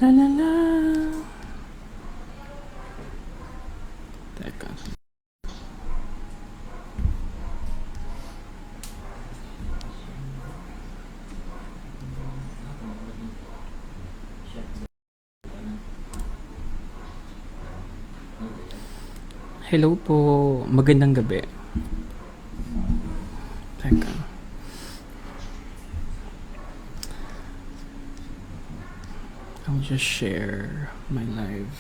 La la la. Teka. Hello po. Magandang gabi. Teka. I'll just share my live.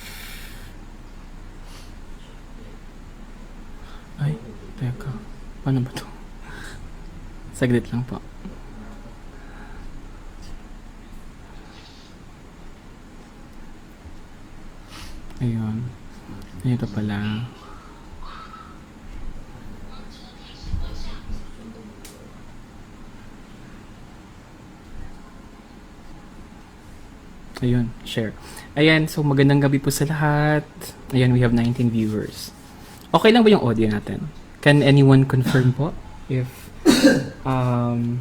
Ay, teka. Paano ba to? Saglit lang po. Ayun. Ito pala. Ayun, share. Ayan, so magandang gabi po sa lahat. Ayan, we have 19 viewers. Okay lang ba yung audio natin? Can anyone confirm po if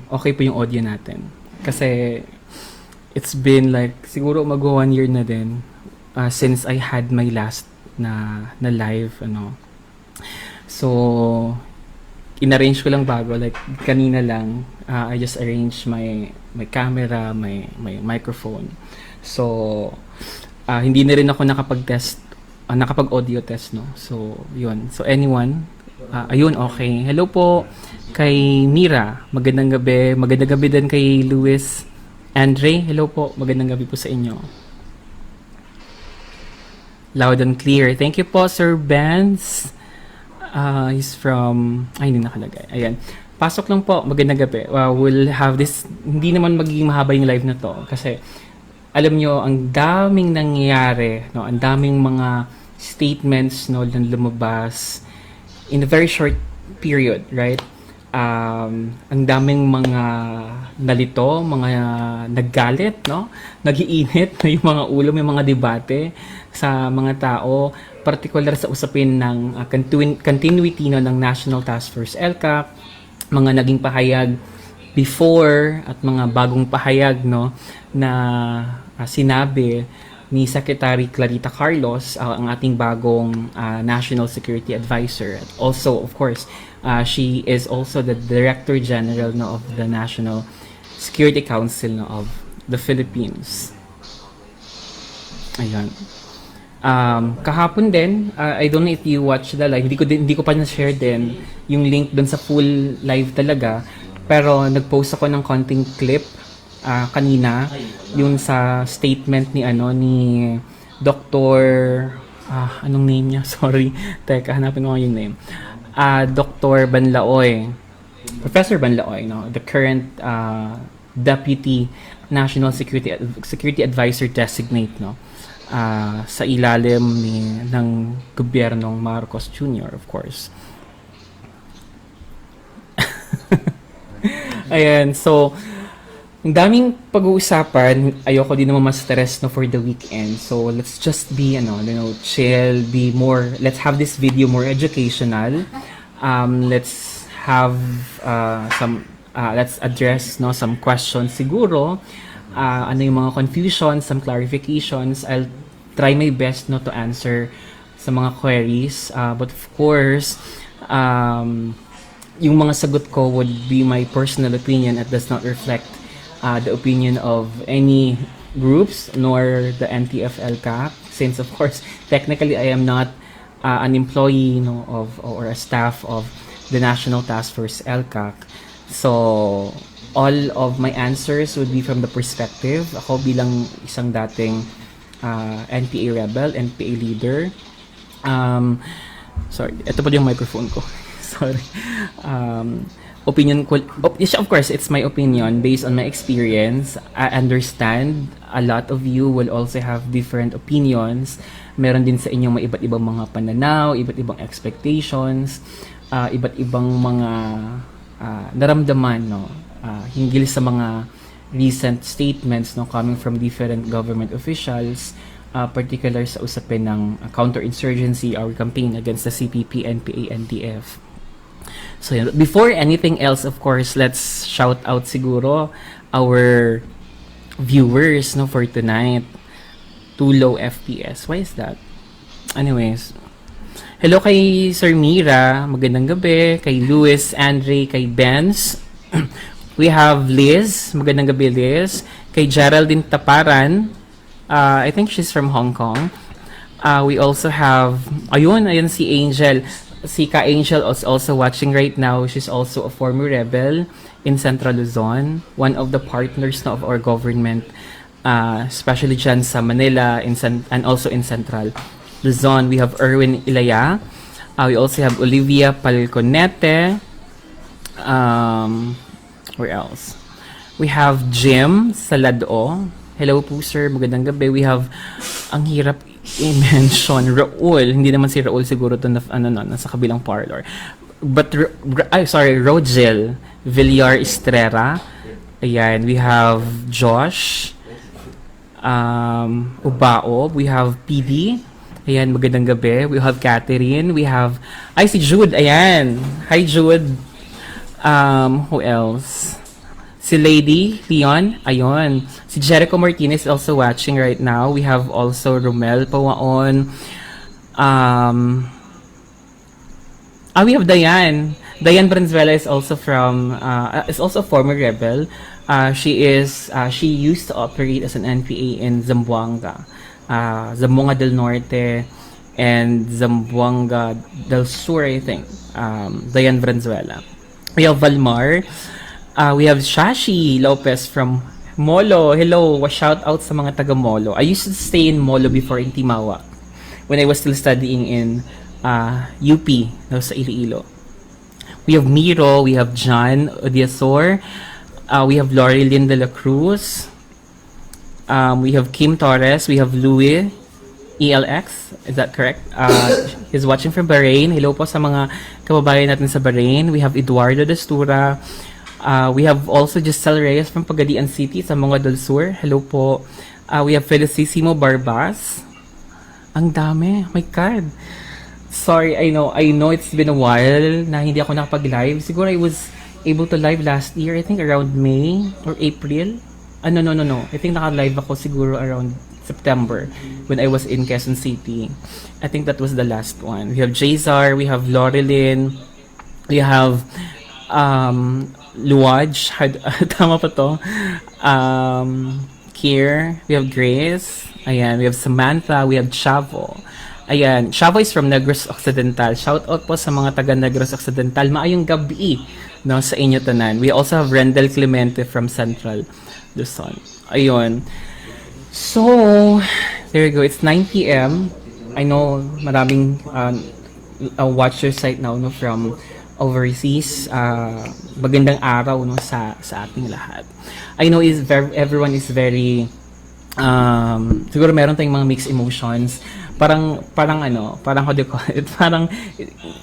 okay po yung audio natin? Kasi it's been like siguro mag 1 year na din since I had my last na live ano. So inarrange ko lang bago, like kanina lang I just arranged my camera, my microphone. So hindi na rin ako nakapag-test, nakapag-audio test, no. So yun. So anyone, ayun, okay. Hello po kay Mira, magandang gabi. Magandang gabi din kay Luis Andre. Hello po, magandang gabi po sa inyo. Loud and clear. Thank you po, Sir Benz. He's from... Ay, hindi nakalagay. Ayan. Pasok lang po. Magandang gabi. We'll have this... Hindi naman magiging mahaba yung live na to. Kasi, alam nyo, ang daming nangyayari. No? Ang daming mga statements no, na lumabas in a very short period, right? Ang daming mga nalito, mga naggalit, no? Nagiinit yung mga ulo, may mga debate sa mga tao, particular sa usapin ng continuity no, ng National Task Force ELCAC, mga naging pahayag before at mga bagong pahayag no na sinabi ni Secretary Clarita Carlos, ang ating bagong National Security Advisor. At also, of course, she is also the Director General no, of the National Security Council no, of the Philippines. Ayun. Kahapon din, I don't know if you watch the live, hindi ko pa na-share din yung link dun sa full live talaga, pero nag-post ako ng konting clip kanina yung sa statement ni Dr. Anong name niya? Sorry. Teka, hanapin ko yung name. Dr. Banlaoy. Professor Banlaoy, no? The current Deputy National Security Advisor designate, no? Sa ilalim ng gobyernong Marcos Jr., of course. Ayan, so ang daming pag-uusapan. Ayoko din naman ma-stress no for the weekend. So let's just be chill, be more, let's have this video more educational. Let's have let's address no some questions siguro. Ano yung mga confusions, some clarifications. I'll try my best no to answer sa mga queries. But of course, yung mga sagot ko would be my personal opinion and does not reflect the opinion of any groups nor the NTF-ELCAC, since of course technically I am not an employee or a staff of the National Task Force ELCAC. So all of my answers would be from the perspective ako bilang isang dating NPA rebel, NPA leader. Sorry, ito pa yung microphone ko. Sorry. Opinion ko, of course, it's my opinion based on my experience. I understand a lot of you will also have different opinions. Meron din sa inyo may iba't ibang mga pananaw, iba't ibang expectations, iba't ibang mga naramdaman no, hinggil sa mga recent statements no coming from different government officials, particular sa usapin ng counterinsurgency, our campaign against the CPP-NPA-NDF. So before anything else, of course, let's shout out siguro our viewers no for tonight. too low FPS. Why is that? Anyways, hello kay Sir Mira, magandang gabi. Kay Luis, Andre, kay Benz. We have Liz, magandang gabi Liz. Kay Geraldine Taparan, I think she's from Hong Kong. We also have, ayun si Angel. Si Ka Angel is also watching right now. She's also a former rebel in Central Luzon, one of the partners na of our government, especially dyan sa Manila and also in Central Luzon. We have Erwin Ilaya. We also have Olivia Palconete. Where else? We have Jim Salado. Hello po sir, magandang gabi. We have, ang hirap i-mention, Raul. Hindi naman si Raul siguro to nasa kabilang parlor. But, Rogel Villar Estrera. Ayan, we have Josh Ubao. We have PD. Ayan, magandang gabi. We have Catherine. We have, si Jude. Ayan. Hi, Jude. Who else? Si Lady Leon. Ayun. Si Jericho Martinez is also watching right now. We have also Romel Pawaon. We have Diane. Diane Valenzuela is also is also a former rebel. She used to operate as an NPA in Zamboanga. Zamboanga del Norte and Zamboanga del Sur, I think. Diane Valenzuela. We have Valmar. We have Shashi Lopez from Molo. Hello, shout out sa mga taga Molo. I used to stay in Molo before in Timawak when I was still studying in UP, sa Iloilo. We have Miro, we have John Odiasor, we have Lorilyn de la Cruz, we have Kim Torres, we have Louis ELX, is that correct? He's watching from Bahrain. Hello po sa mga kababayan natin sa Bahrain. We have Eduardo Destura. We have also Giselle Reyes from Pagadian City sa Monga del Sur. Hello po. We have Felicissimo Barbas. Ang dami. My God. Sorry, I know it's been a while na hindi ako nakapag-live. Siguro I was able to live last year. I think around May or April. No. I think naka-live ako siguro around September when I was in Quezon City. I think that was the last one. We have Jazar, we have Lorilyn, we have Luwaj, tama pa to? Kier, we have Grace, ayan, we have Samantha, we have Chavo. Ayan, Chavo is from Negros Occidental. Shout out po sa mga taga Negros Occidental. Maayong gabi, no, sa inyo tanan. We also have Rendel Clemente from Central Luzon. Ayun. So, there you go. It's 9 p.m. I know maraming watchers right now, no, from overseas. Magandang araw, no, sa ating lahat. I know everyone is very siguro meron tayong mga mixed emotions. Parang how do you call it? Parang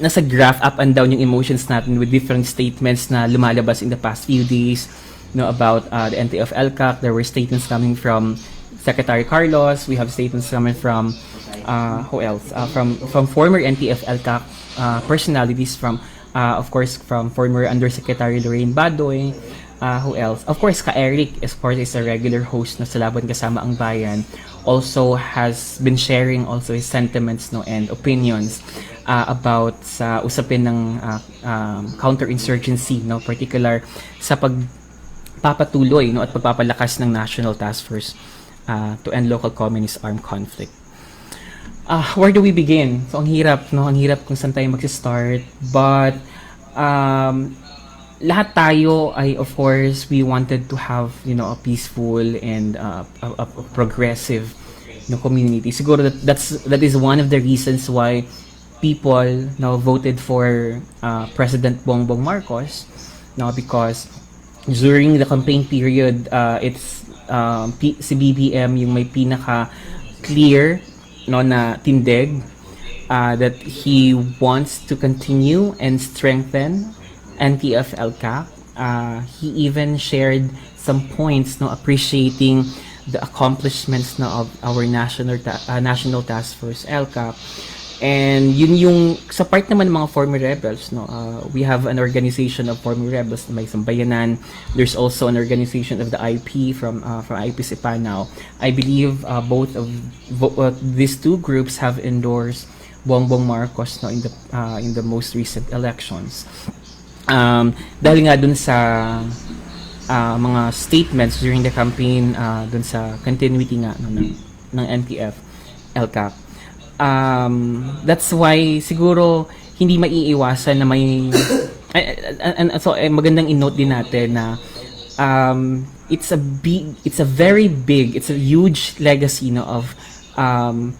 nasa graph up and down yung emotions natin with different statements na lumalabas in the past few days, no, about the NTF-ELCAC. There were statements coming from Secretary Carlos. We have statements coming from who else? From former NTF-ELCAC personalities, from of course from former Undersecretary Lorraine Badoy. Who else? Of course, Ka Eric, of course, is a regular host na sa Laban Kasama ang Bayan. Also has been sharing also his sentiments, no, and opinions about sa usapin ng counterinsurgency, no, particular sa pagpapatuloy, no, at pagpapalakas ng National Task Force to end local communist armed conflict. Where do we begin? So, ang hirap, no? Ang hirap kung saan tayo mag-start. But, lahat tayo ay, of course, we wanted to have, you know, a peaceful and a progressive, you know, community. Siguro that is one of the reasons why people now voted for President Bongbong Marcos, no, because during the campaign period, it's si BBM yung may pinaka clear, no, na tindig that he wants to continue and strengthen NTF-ELCAC. He even shared some points, no, appreciating the accomplishments, no, of our national task force ELCAC, And yun yung sa part naman ng mga former rebels, no. We have an organization of former rebels na may sambayanan. There's also an organization of the IP from IP Sipanao. I believe these two groups have endorsed Bongbong Marcos, no, in the most recent elections. Dahil nga dun sa mga statements during the campaign, dun sa continuity nga no, ng NTF-ELCAC. That's why siguro hindi maiiwasan na may so magandang i-note din natin na it's a very big, it's a huge legacy no of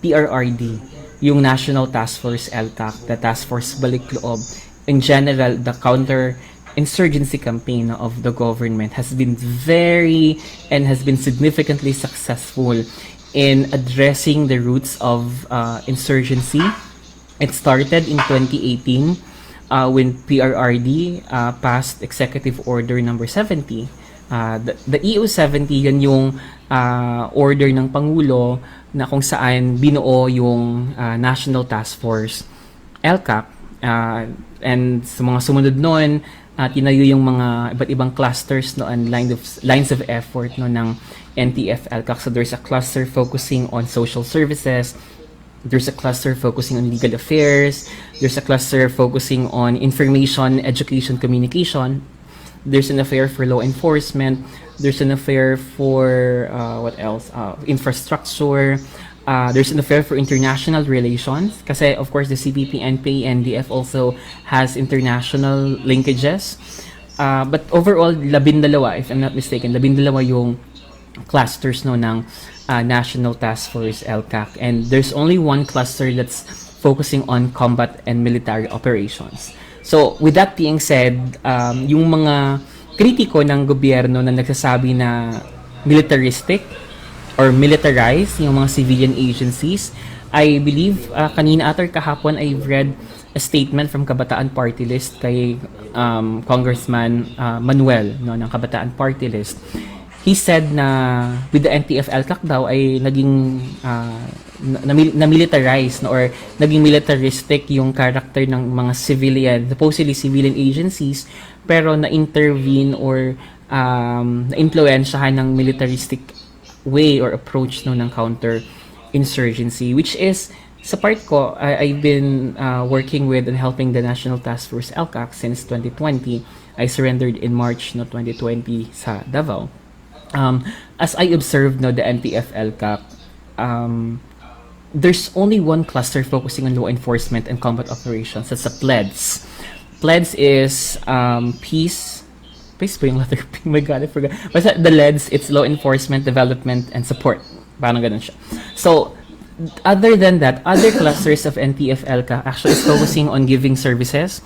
PRRD, yung National Task Force ELCAC, the Task Force Balik Loob, in general the counter insurgency campaign of the government has been significantly successful in addressing the roots of insurgency. It started in 2018 when PRRD passed Executive Order number 70. The EU 70, yan yung order ng Pangulo na kung saan binuo yung National Task Force ELCAC. And sa mga sumunod noon, tinayo yung mga iba't ibang clusters no, and lines of effort no, ng NTF-ELCAC. So there's a cluster focusing on social services, there's a cluster focusing on legal affairs, there's a cluster focusing on information, education, communication, there's an affair for law enforcement, there's an affair for infrastructure, there's an affair for international relations kasi of course the CPP-NPA-NDF also has international linkages, but overall 12, if I'm not mistaken, 12 yung clusters no ng National Task Force ELCAC, and there's only one cluster that's focusing on combat and military operations. So with that being said, yung mga kritiko ng gobyerno na nagsasabi na militaristic or militarized yung mga civilian agencies, I believe kanina at or kahapon I've read a statement from Kabataan Party List kay Congressman Manuel no ng Kabataan Party List. He said na with the NTF-ELCAC daw ay naging na-militarize no, or naging militaristic yung character ng mga civilian, supposedly civilian agencies, pero na-intervene or na-influensyahan ng militaristic way or approach no ng counter-insurgency, which is sa part ko, I've been working with and helping the National Task Force ELCAC since 2020. I surrendered in March no 2020 sa Davao. As I observed no the NTF-ELCAC, there's only one cluster focusing on law enforcement and combat operations. That's the PLEDS. PLEDS is peace. Peace ba yung letter P? Oh my God, I forgot. Basta the LEDS, it's law enforcement, development, and support. Parang ganun siya. So, other than that, other clusters of NTF-ELCAC actually is focusing on giving services,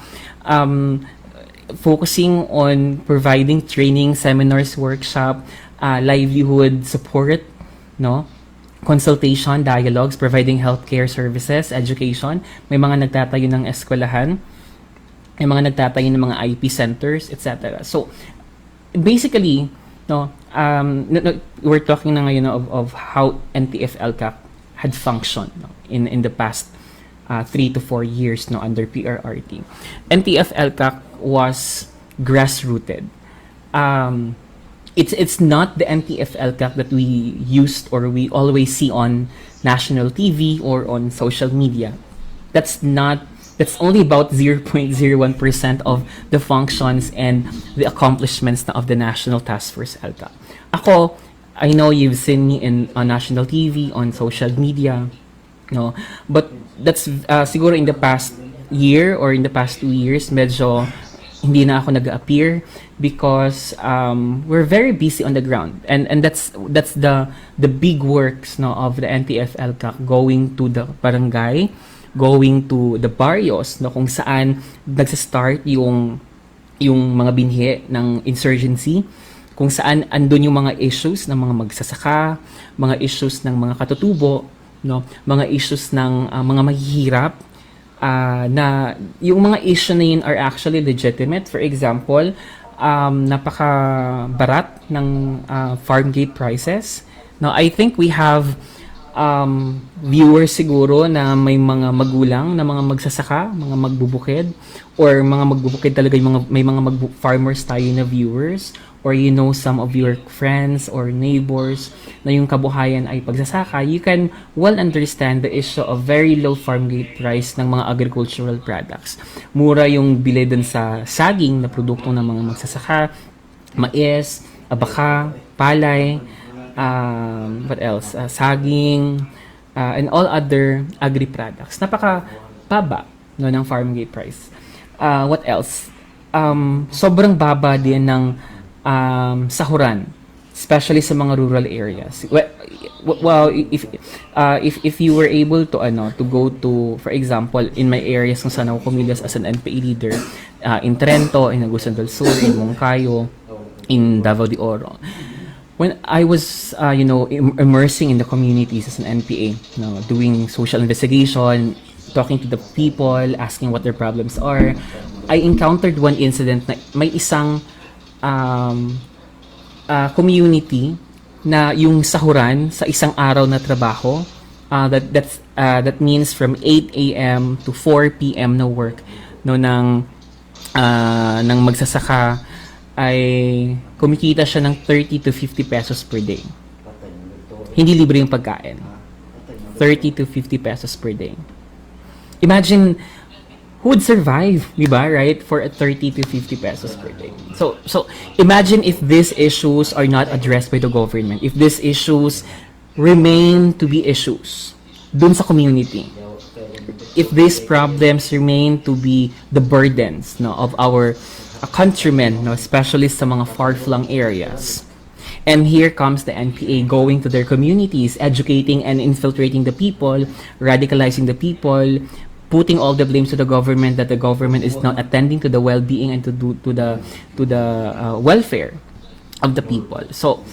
focusing on providing training, seminars, workshop, livelihood support, no? Consultation, dialogues, providing healthcare services, education. May mga nagtatayo ng eskwelahan, may mga nagtatayo ng mga IP centers, etc. So, basically, no, we're talking na ngayon of how NTF-ELCAC had functioned no, in the past 3 to 4 years no, under PRRT. NTF-ELCAC was grassrooted. It's not the NTF-ELCAC that we used or we always see on national TV or on social media. That's only about 0.01% of the functions and the accomplishments of the National Task Force ELCAC. Ako, I know you've seen me on national TV, on social media, no? But that's siguro in the past year or in the past 2 years, medyo hindi na ako nag-appear because we're very busy on the ground, and that's the big works no of the NTF-ELCAC, going to the barangay, going to the barrios no kung saan nagsa-start yung mga binhi ng insurgency, kung saan andun yung mga issues ng mga magsasaka, mga issues ng mga katutubo, no, mga issues ng mga mahihirap, na yung mga issue na yun are actually legitimate. For example, napaka-barat ng farm gate prices. Now, I think we have viewers siguro na may mga magulang na mga magsasaka, mga magbubukid, or mga magbubukid talaga yung may mga farmers tayo na viewers, or some of your friends or neighbors na yung kabuhayan ay pagsasaka, you can well understand the issue of very low farm gate price ng mga agricultural products. Mura yung bili dun sa saging na produkto ng mga magsasaka, mais, abaka, palay, what else? Saging, and all other agri-products. Napaka-baba no, ng farm gate price. What else? Sobrang baba din ng sahuran, especially sa mga rural areas. Well, if you were able to go to, for example, in my areas kung saan ako kumilos as an NPA leader, in Trento, in Agusan del Sur, in Moncayo, in Davao de Oro. When I was, immersing in the communities as an NPA, doing social investigation, talking to the people, asking what their problems are, I encountered one incident na may isang community na yung sahuran sa isang araw na trabaho, that means from 8 a.m. to 4 p.m. na work ng magsasaka, ay kumikita siya ng 30 to 50 pesos per day. Hindi libre yung pagkain. 30 to 50 pesos per day. Imagine who would survive, di ba, right? For a 30 to 50 pesos per day. So imagine if these issues are not addressed by the government, if these issues remain to be issues dun sa community, if these problems remain to be the burdens of our countrymen, especially sa mga far-flung areas. And here comes the NPA going to their communities, educating and infiltrating the people, radicalizing the people, putting all the blame to the government that the government is not attending to the well-being and to the welfare of the people. So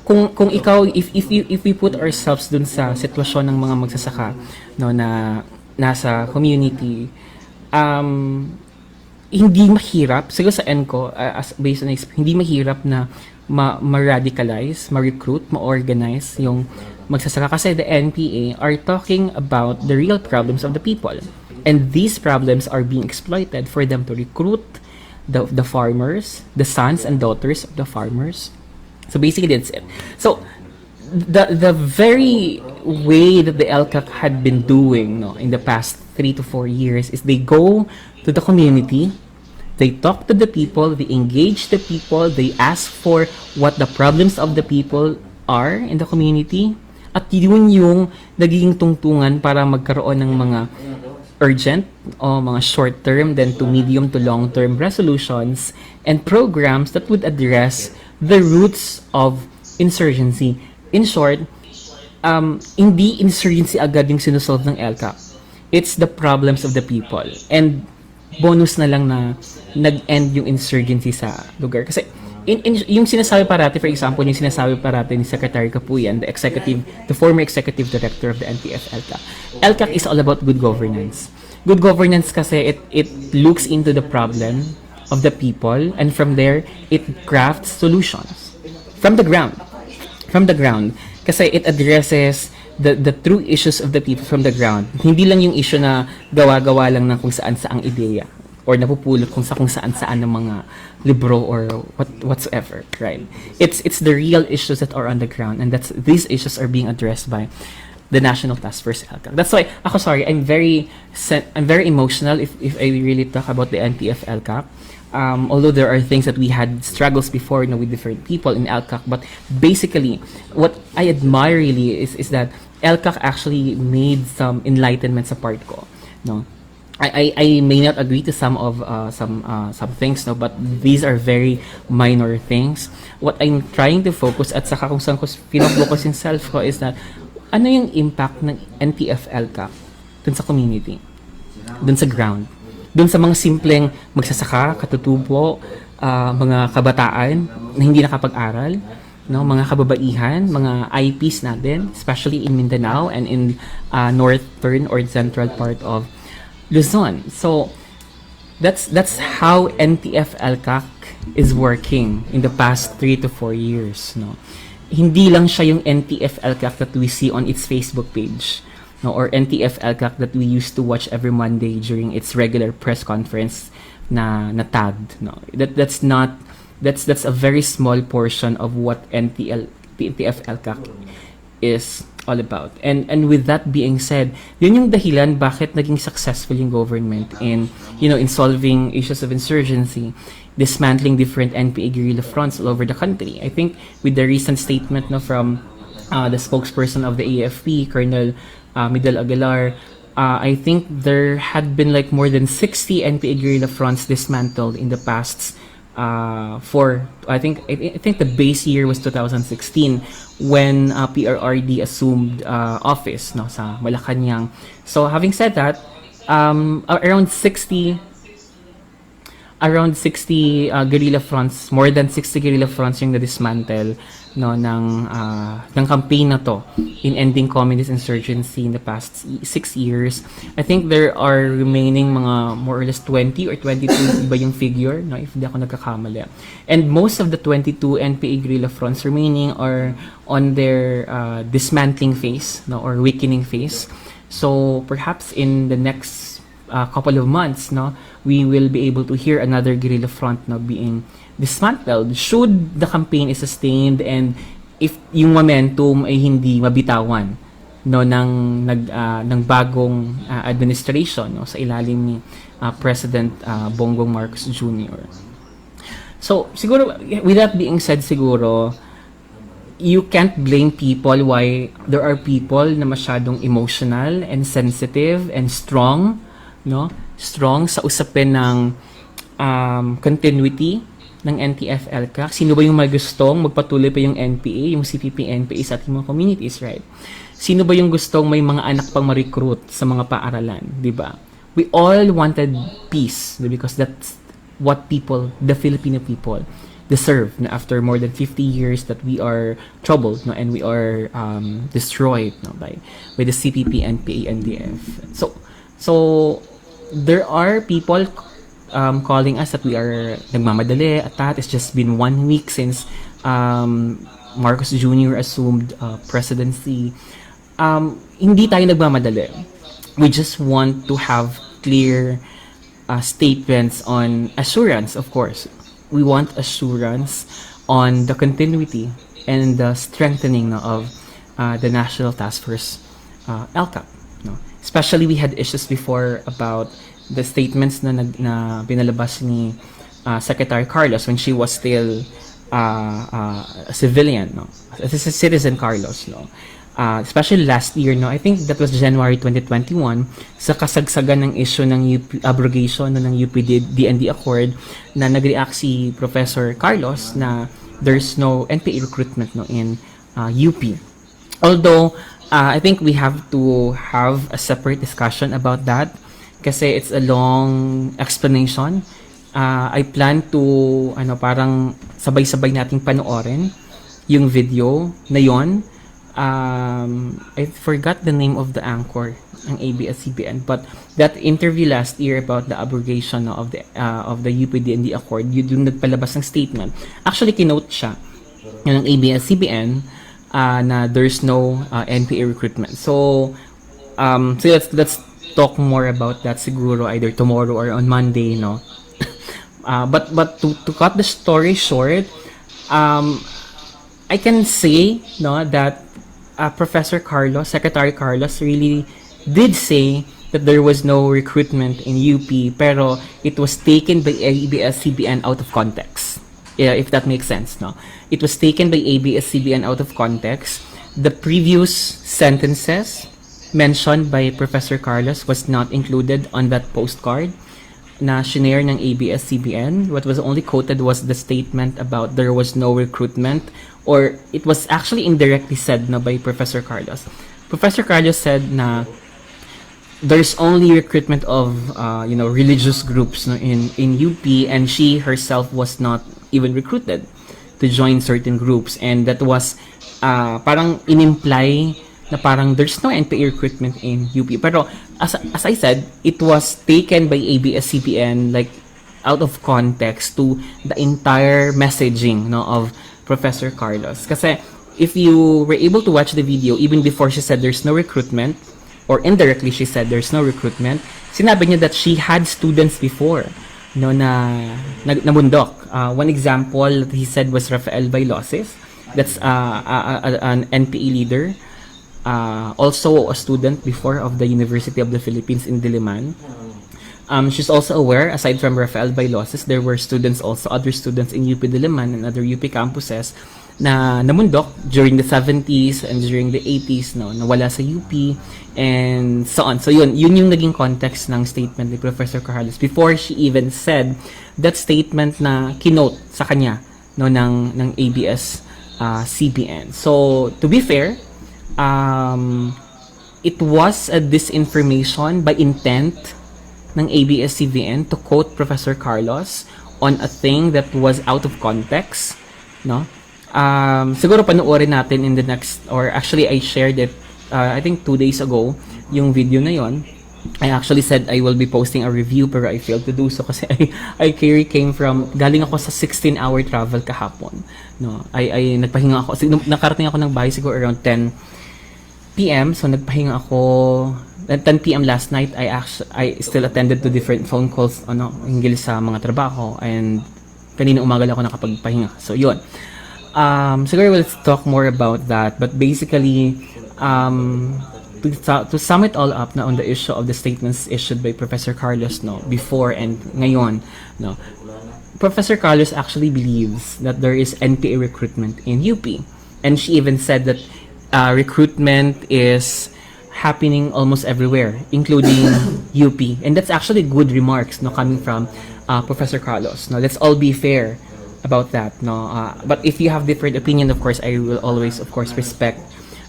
kung ikaw, if we put ourselves dun sa sitwasyon ng mga magsasaka na nasa community, hindi mahirap, siguro sa end ko, based on experience, hindi mahirap na ma-radicalize, ma-recruit, ma-organize yung magsasaka kasi the NPA are talking about the real problems of the people. And these problems are being exploited for them to recruit the farmers, the sons and daughters of the farmers. So basically that's it. So the very way that the ELCAC had been doing in the past 3 to 4 years is they go to the community, they talk to the people, they engage the people, they ask for what the problems of the people are in the community, at yun yung nagiging tungtungan para magkaroon ng mga urgent o mga short-term then to medium to long-term resolutions and programs that would address the roots of insurgency. In short, hindi insurgency agad yung sinusolve ng ELCAC. It's the problems of the people. And bonus na lang na nag-end yung insurgency sa lugar. Kasi yung sinasabi parati, for example, yung sinasabi parati ni Secretary Kapuyan, the former executive director of the NTF-ELCAC. ELCAC is all about good governance. Good governance kasi it looks into the problem of the people, and from there, it crafts solutions. From the ground. Kasi it addresses the true issues of the people from the ground. Hindi lang yung issue na gawa-gawa lang ng kung saan-saang ideya or napupulot kung saan-saan ng mga libro or whatsoever, right? It's the real issues that are on the ground, and these issues are being addressed by the National Task Force ELCAC. That's why I'm very emotional if I really talk about the NTF-ELCAC. Although there are things that we had struggles before with different people in ELCAC, but basically what I admire really is that ELCAC actually made some enlightenment sa part ko. I may not agree to some things, but these are very minor things. What I'm trying to focus at saka kung saan ko pinofocus yung self ko is that ano yung impact ng NTF-ELCAC dun sa community, dun sa ground, dun sa mga simpleng magsasaka, katutubo, mga kabataan na hindi nakapag-aral, mga kababaihan, mga IPs natin, especially in Mindanao and in northern or central part of Luzon. So that's how NTF-ELCAC is working in the past 3 to 4 years. hindi lang siya yung NTF-ELCAC that we see on its Facebook page, no, or NTF-ELCAC that we used to watch every Monday during its regular press conference na tagged, no. That's a very small portion of what NTF-ELCAC is all about. And with that being said, yun yung dahilan bakit naging successful yung government in, in solving issues of insurgency, dismantling different NPA guerrilla fronts all over the country. I think with the recent statement from the spokesperson of the AFP, Colonel Midal Aguilar, I think there had been like more than 60 NPA guerrilla fronts dismantled in the past I think the base year was 2016 when PRRD assumed office sa Malacanang. So having said that, around 60 guerrilla fronts, more than 60 guerrilla fronts yung na-dismantle ng campaign na to in ending communist insurgency in the past 6 years. I think there are remaining mga more or less 20 or 22 iba yung figure, if hindi ako nagkakamali. And most of the 22 NPA guerrilla fronts remaining are on their dismantling phase, or weakening phase. So perhaps in the next couple of months, we will be able to hear another guerrilla front being dismantled should the campaign is sustained and if yung momentum ay hindi mabitawan ng bagong administration sa ilalim ni President Bongbong Marcos Jr. So siguro with that being said, siguro you can't blame people why there are people na masyadong emotional and sensitive and strong sa usapin ng continuity ng NTF-ELCAC. Sino ba yung magustong magpatuloy pa yung NPA, yung CPP-NPA sa ating mga communities, right? Sino ba yung gustong may mga anak pang ma-recruit sa mga paaralan, di ba? We all wanted peace because that's what the Filipino people deserve after more than 50 years that we are troubled and we are destroyed by the CPP-NPA-NDF. So there are people calling us that we are nagmamadali at that. It's just been 1 week since Marcos Jr. assumed presidency. Hindi tayo nagmamadali. We just want to have clear statements on assurance, of course. We want assurance on the continuity and the strengthening of the National Task Force ELCAC. Especially we had issues before about the statements na pinalabas ni Secretary Carlos when she was still a civilian, as a citizen Carlos, especially last year, I think that was January 2021, sa kasagsagan ng issue ng abrogation ng UP-DND Accord, na nag-react si Professor Carlos na there's no NPA recruitment in UP. Although I think we have to have a separate discussion about that kasi it's a long explanation. I plan to parang sabay-sabay nating panoorin yung video na yon. I forgot the name of the anchor ng ABS-CBN, but that interview last year about the abrogation of the UP-DND Accord, yung nagpalabas ng statement. Actually kinote siya ng ABS-CBN na there's no NPA recruitment. So let's talk more about that siguro either tomorrow or on Monday, but to cut the story short, I can say that Secretary Carlos really did say that there was no recruitment in UP, pero it was taken by ABS-CBN out of context. Yeah, if that makes sense, It was taken by ABS-CBN out of context. The previous sentences mentioned by Professor Carlos was not included on that postcard na shinare ng ABS-CBN. What was only quoted was the statement about there was no recruitment, or it was actually indirectly said by Professor Carlos. Professor Carlos said na there's only recruitment of religious groups in UP, and she herself was not even recruited to join certain groups, and that was parang inimply na parang there's no NPA recruitment in UP. Pero as I said, it was taken by ABS-CBN like out of context to the entire messaging of Professor Carlos. Kasi if you were able to watch the video, even before she said there's no recruitment, or indirectly she said there's no recruitment, sinabi niya that she had students before, no, na namundok. One example that he said was Rafael Bailoses. That's an NPA leader. Also a student before of the University of the Philippines in Diliman. She's also aware, aside from Rafael Bailoses, there were students also, other students in UP Diliman and other UP campuses na namundok during the 70s and during the 80s, no, nawala sa UP and so on. So yun yung naging context ng statement ni Professor Carlos before she even said that statement na kinote sa kanya, no, ng ABS CBN. So to be fair, it was a disinformation by intent ng ABS-CBN to quote Professor Carlos on a thing that was out of context, no? Siguro panoorin natin in the next, or actually I shared it, I think 2 days ago, yung video na yon. I actually said I will be posting a review pero I failed to do so kasi I came from, galing ako sa 16-hour travel kahapon, no? I nagpahinga ako, nakarating ako ng bahay siguro around 10 PM, so nagpahinga ako at 10 PM last night. I still attended to different phone calls, hinggil sa mga trabaho, and kanina umaga lang ako nakapagpahinga. So yun, siguro we'll talk more about that, but basically to sum it all up na on the issue of the statements issued by Professor Carlos, no, before and ngayon, no, Professor Carlos actually believes that there is NPA recruitment in UP, and she even said that recruitment is happening almost everywhere, including UP. And that's actually good remarks, no, coming from Professor Carlos. No, let's all be fair about that. No, but if you have different opinion, of course, I will always, of course, respect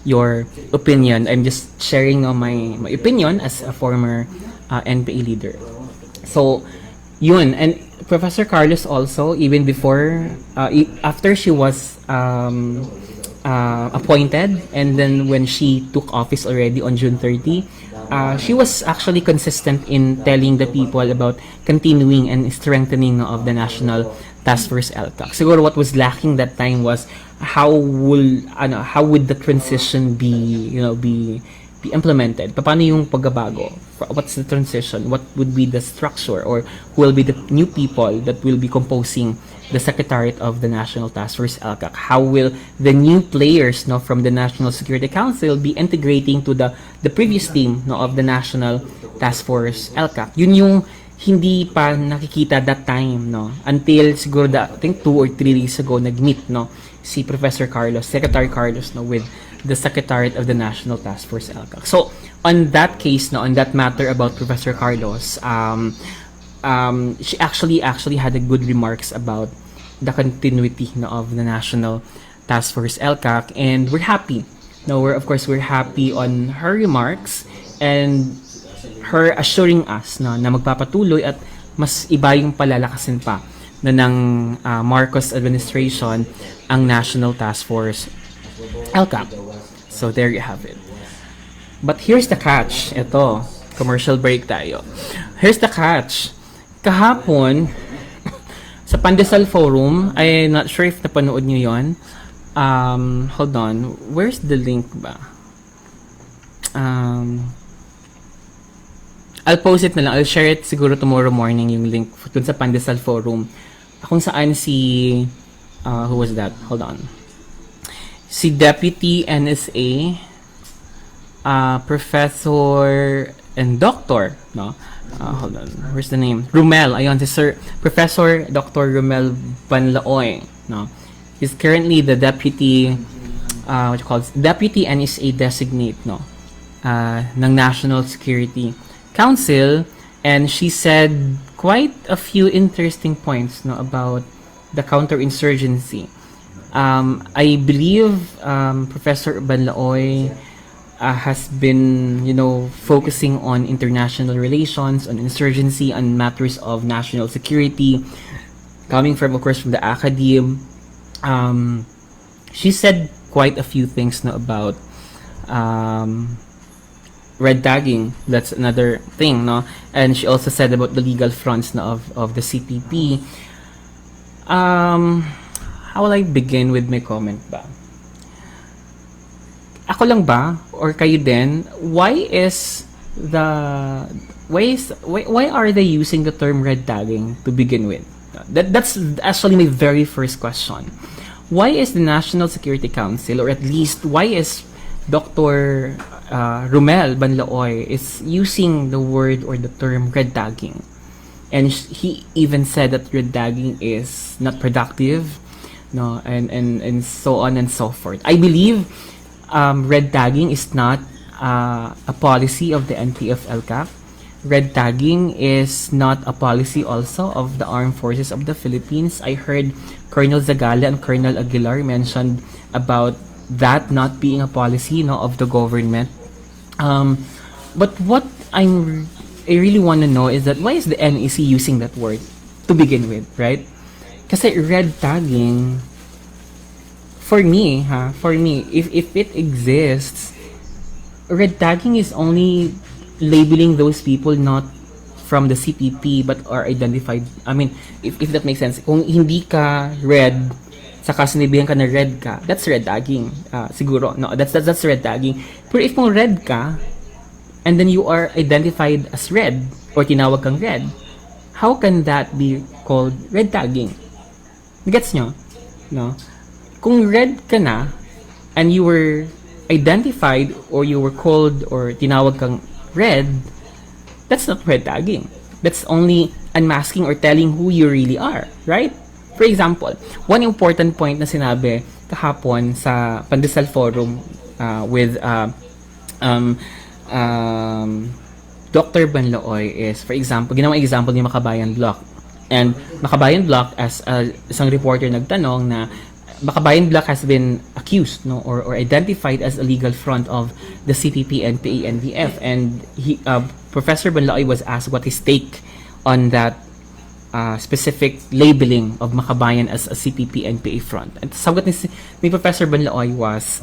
your opinion. I'm just sharing my opinion as a former NPA leader. So, yun. And Professor Carlos also, even before, after she was appointed, and then when she took office already on June 30, she was actually consistent in telling the people about continuing and strengthening of the National Task Force ELCAC. Siguro what was lacking that time was how would the transition be implemented? Paano yung pagbabago? What's the transition? What would be the structure, or who will be the new people that will be composing the Secretariat of the National Task Force ELCAC? How will the new players, no, from the National Security Council be integrating to the previous team, no, of the National Task Force ELCAC? Yun yung hindi pa nakikita that time, no, until siguro I think 2 or 3 days ago nag-meet, no, si Professor Carlos, Secretary Carlos, no, with the Secretariat of the National Task Force ELCAC. So on that case, no, on that matter about Professor Carlos, she actually had a good remarks about the continuity, no, of the National Task Force ELCAC, and we're happy. No, we're happy on her remarks and her assuring us, no, na magpapatuloy at mas iba yung palalakasin pa na ng Marcos administration ang National Task Force ELCAC. So there you have it. But here's the catch. Ito, commercial break tayo. Here's the catch. Kahapon, sa Pandesal Forum, I'm not sure if napanood nyo yun. Hold on. Where's the link ba? I'll post it na lang. I'll share it siguro tomorrow morning, yung link dun sa Pandesal Forum. Kung saan si... who was that? Hold on. Si Deputy NSA, Professor and Doctor, no? Hold on. Where's the name? Rumel. Ayun, si Sir Professor Dr. Rumel Banlaoy, no? He's currently the Deputy Deputy NSA designate, no? Ng National Security Council, and she said quite a few interesting points, no, about the counterinsurgency. I believe Professor Banlaoy has been, focusing on international relations, on insurgency, on matters of national security, coming from, of course, from the academe. She said quite a few things, no, about red tagging. That's another thing, no, and she also said about the legal fronts, no, of the CPP. How will I begin with my comment ba? ako lang ba or kayo din, why are they using the term red tagging to begin with? That's actually my very first question. Why is the National Security Council, or at least why is Dr. Romel Banlaoy is using the word or the term red tagging? And he even said that red tagging is not productive, no, and so on and so forth. I believe red tagging is not a policy of the NTF-ELCAC. Red tagging is not a policy also of the Armed Forces of the Philippines. I heard Colonel Zagala and Colonel Aguilar mentioned about that not being a policy, no, of the government. But what I really want to know is that why is the NEC using that word to begin with, right? Kasi red tagging, for me, if it exists, red tagging is only labeling those people not from the CPP but are identified. I mean, if that makes sense. Kung hindi ka red, saka sinabihan ka na red ka, that's red tagging. Siguro, no, that's red tagging. Pero if kung red ka, and then you are identified as red, or tinawag kang red, how can that be called red tagging? Gets nyo? No? Kung red ka na, and you were identified, or you were called, or tinawag kang red, that's not red tagging. That's only unmasking or telling who you really are, right? For example, one important point na sinabi kahapon sa Pandesal Forum with Dr. Banlaoy is, for example, ginawang example ni Makabayan Block. And Makabayan Block, as isang reporter nagtanong na Makabayan Block has been accused, no, or identified as a legal front of the CPP-NPA-NDF, and Professor Banlaoy was asked what his take on that specific labeling of Makabayan as a CPP-NPA front. And sagot ni Professor Banlaoy was,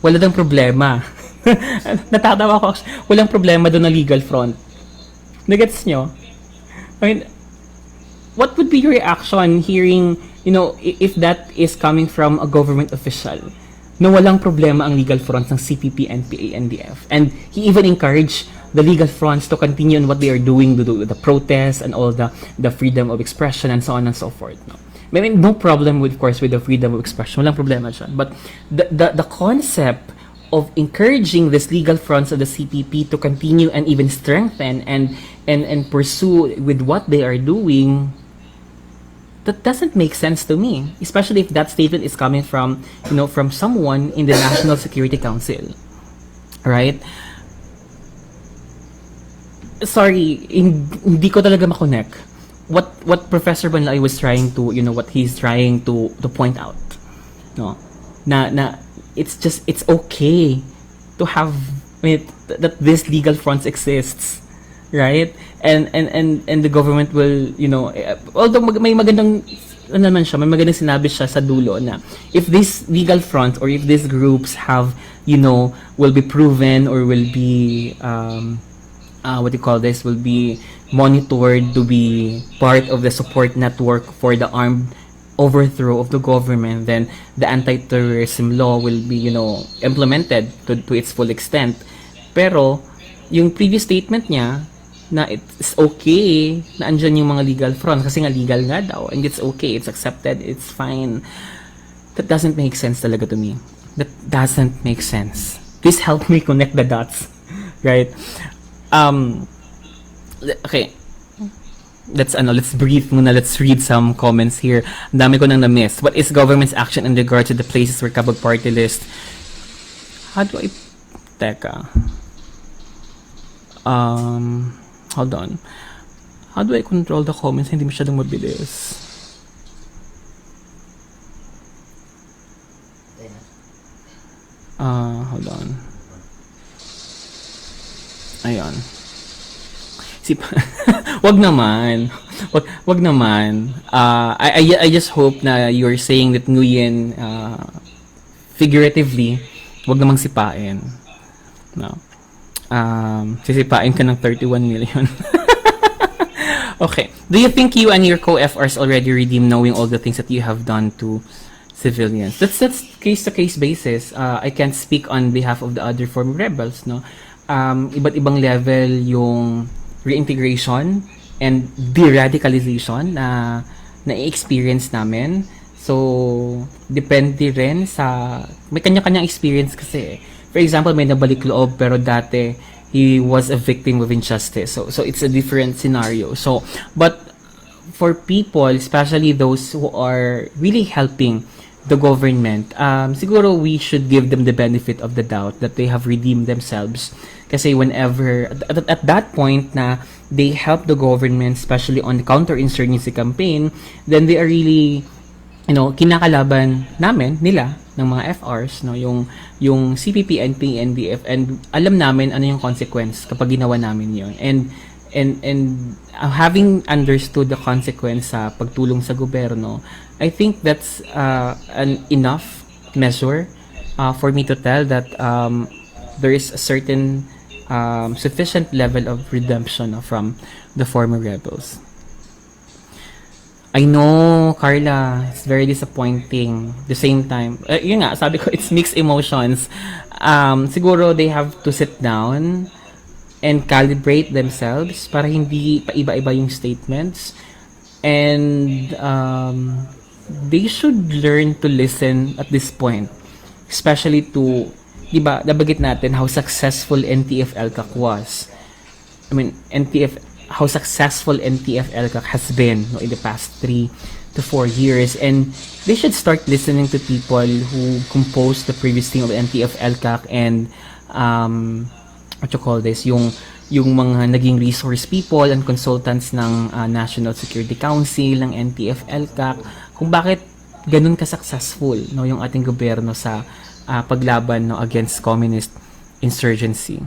wala dang problema. Natatawa ko, walang problema doon na legal front. Nagets nyo? I mean, what would be your reaction hearing, if that is coming from a government official, na walang problema ang legal fronts ng CPP-NPA-NDF? And he even encouraged the legal fronts to continue on what they are doing, to do the protests and all the freedom of expression and so on and so forth. No? I mean, no problem with, of course, with the freedom of expression. Walang problema dyan. But the concept of encouraging these legal fronts of the CPP to continue and even strengthen and pursue with what they are doing, that doesn't make sense to me, especially if that statement is coming from, from someone in the National Security Council, right? Sorry, hindi ko talaga makonect what Professor Banlaoy was trying to, what he's trying to point out, no, na it's okay to have, that this legal fronts exists, right? And the government will, although may magandang naman siya, may magandang sinabi siya sa dulo na if this legal front or if these groups have, will be proven or will be will be monitored to be part of the support network for the armed overthrow of the government, then the anti-terrorism law will be, implemented to its full extent. Pero yung previous statement niya na it's okay na andyan yung mga legal fronts kasi nga legal nga daw, and it's okay, it's accepted, it's fine. That doesn't make sense talaga to me. That doesn't make sense. Please help me connect the dots. Right? Okay. Let's breathe muna. Let's read some comments here. Ang dami ko nang na-miss. What is government's action in regard to the places where Kabag party list? How do I... Teka. Hold on. How do I control the comments? Hindi masyadong mabilis. Hold on. Ayan. Wag naman. Wag naman. I just hope na you're saying that Nguyen figuratively, wag namang sipain. No. Sisipain ka ng 31 million. Okay. Do you think you and your co-FRs already redeemed knowing all the things that you have done to civilians. That's case-to-case basis. I can't speak on behalf of the other former rebels, no? Iba't ibang level yung reintegration and de-radicalization na na-experience namin. So, depende rin sa, may kanya-kanyang experience kasi. For example, may nabalik loob pero dati he was a victim of injustice. So it's a different scenario. So, but for people, especially those who are really helping the government, siguro we should give them the benefit of the doubt that they have redeemed themselves. Kasi whenever, at that point na they help the government, especially on the counter-insurgency campaign, then they are really, kinakalaban nila ng mga FRs, no, yung CPP-NPA-NDF, and alam namin ano yung consequence kapag ginawa namin yon. And having understood the consequence sa pagtulong sa gobyerno, I think that's an enough measure for me to tell that there is a certain sufficient level of redemption from the former rebels. I know, Carla, it's very disappointing. The same time, yun nga, sabi ko, it's mixed emotions. Siguro they have to sit down and calibrate themselves para hindi paiba-iba yung statements. And they should learn to listen at this point. Especially to, diba, nabagit natin how successful NTF-ELCAC was. I mean, how successful NTF-ELCAC has been in the past 3 to 4 years, and they should start listening to people who composed the previous team of NTF-ELCAC and what you call this, yung mga naging resource people and consultants ng National Security Council ng NTF-ELCAC, kung bakit ganun ka-successful yung ating gobyerno sa paglaban against communist insurgency.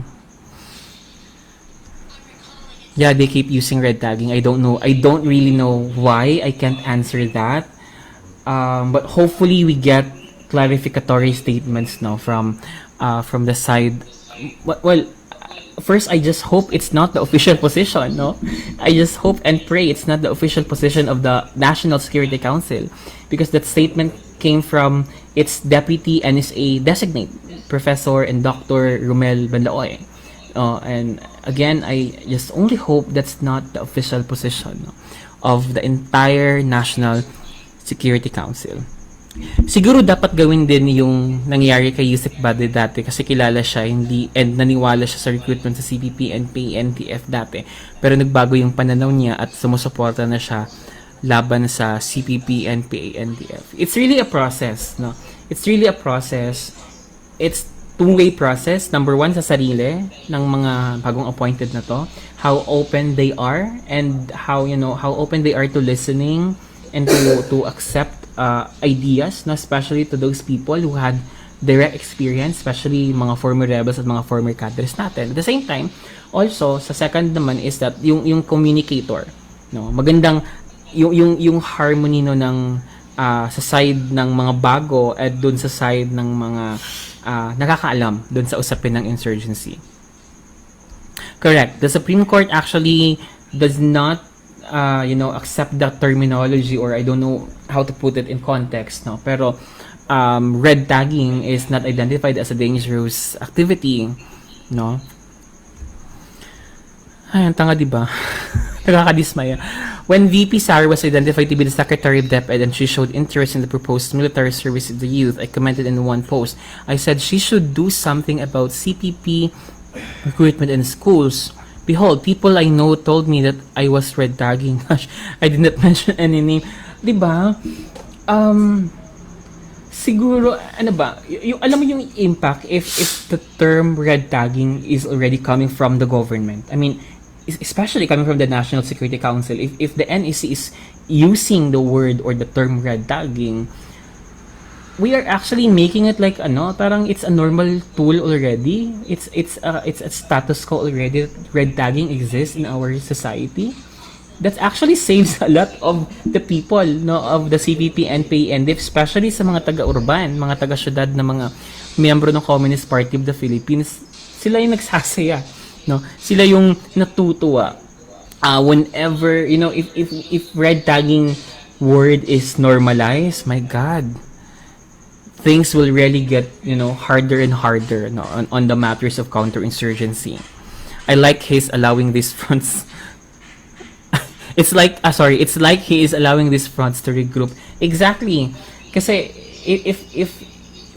Yeah, they keep using red tagging. I don't know. I don't really know why. I can't answer that. But hopefully we get clarificatory statements now from the side. Well, first I just hope it's not the official position, no? I just hope and pray it's not the official position of the National Security Council, because that statement came from its deputy NSA designate, Professor and Dr. Romel Banlaoy. And again, I just only hope that's not the official position of the entire National Security Council. Siguro dapat gawin din yung nangyari kay Yusek Bade dati kasi kilala siya, hindi, and naniwala siya sa recruitment sa CPP-NPA-NDF dati. Pero nagbago yung pananaw niya at sumusuporta na siya laban sa CPP-NPA-NDF. It's really a process, no? It's really a process. It's two-way process. Number one, sa sarili ng mga bagong appointed na to, how open they are and how open they are to listening and to accept ideas, no, especially to those people who had direct experience, especially mga former rebels at mga former cadres natin. At the same time, also sa second naman is that yung communicator, no, magandang yung harmony ng sa side ng mga bago at doon sa side ng mga nakakaalam doon sa usapin ng insurgency. Correct. The Supreme Court actually does not accept that terminology, or I don't know how to put it in context, no? Pero red tagging is not identified as a dangerous activity, no? Ay, ang tanga, diba? Nakakadismaya. When VP Sara was identified to be the Secretary of DepEd and she showed interest in the proposed military service of the youth, I commented in one post. I said she should do something about CPP recruitment in schools. Behold, people I know told me that I was red tagging. Gosh, I did not mention any name. Diba? Siguro, ano ba? Alam mo yung impact if the term red tagging is already coming from the government. I mean, especially coming from the National Security Council. If the NEC is using the word or the term red tagging, we are actually making it like parang it's a normal tool already. It's a status quo already. Red tagging exists in our society. That actually saves a lot of the people, no, of the CPP-NPA-NDF, especially sa mga taga-urban, mga taga-syudad na mga miyembro ng Communist Party of the Philippines. Sila yung nagsasaya, no? Sila yung natutuwa whenever, if red tagging word is normalized. My God, things will really get, harder and harder, no, on the matters of counterinsurgency. I like his allowing these fronts. It's like he is allowing these fronts to regroup. Exactly. Kasi if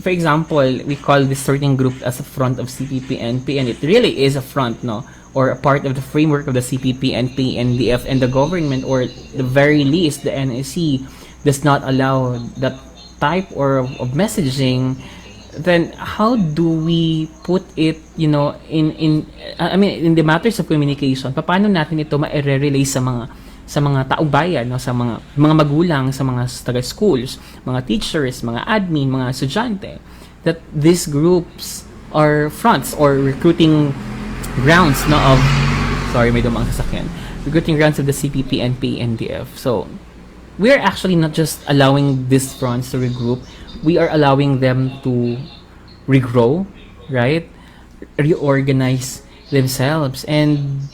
for example, we call this certain group as a front of CPP-NP, and it really is a front, no? Or a part of the framework of the CPP-NPA-NDF, and the government, or the very least, the NSC, does not allow that type of messaging, then how do we put it, in the matters of communication, paano natin ito ma-relay sa mga taong bayan, no, sa mga magulang, sa mga taga-schools, mga teachers, mga admin, mga estudyante, that these groups are fronts or recruiting grounds, no, of, sorry, may dumang sasakyan, recruiting grounds of the CPP-NPA-NDF. So, we are actually not just allowing these fronts to regroup, we are allowing them to regrow, right? Reorganize themselves. And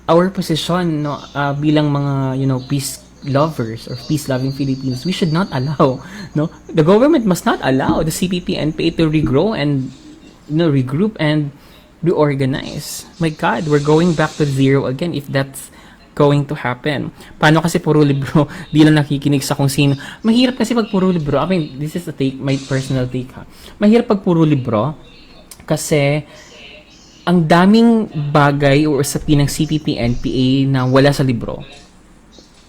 our position, no, bilang mga, peace lovers or peace-loving Filipinos, we should not allow, no, the government must not allow the CPP-NPA to regrow and, regroup and reorganize. My God, we're going back to zero again if that's going to happen. Paano kasi puro libro, di lang nakikinig sa kung sino. Mahirap kasi pag puro libro. I mean, this is my personal take, ha. Mahirap pag puro libro kasi ang daming bagay o usapin ng CPP-NPA na wala sa libro.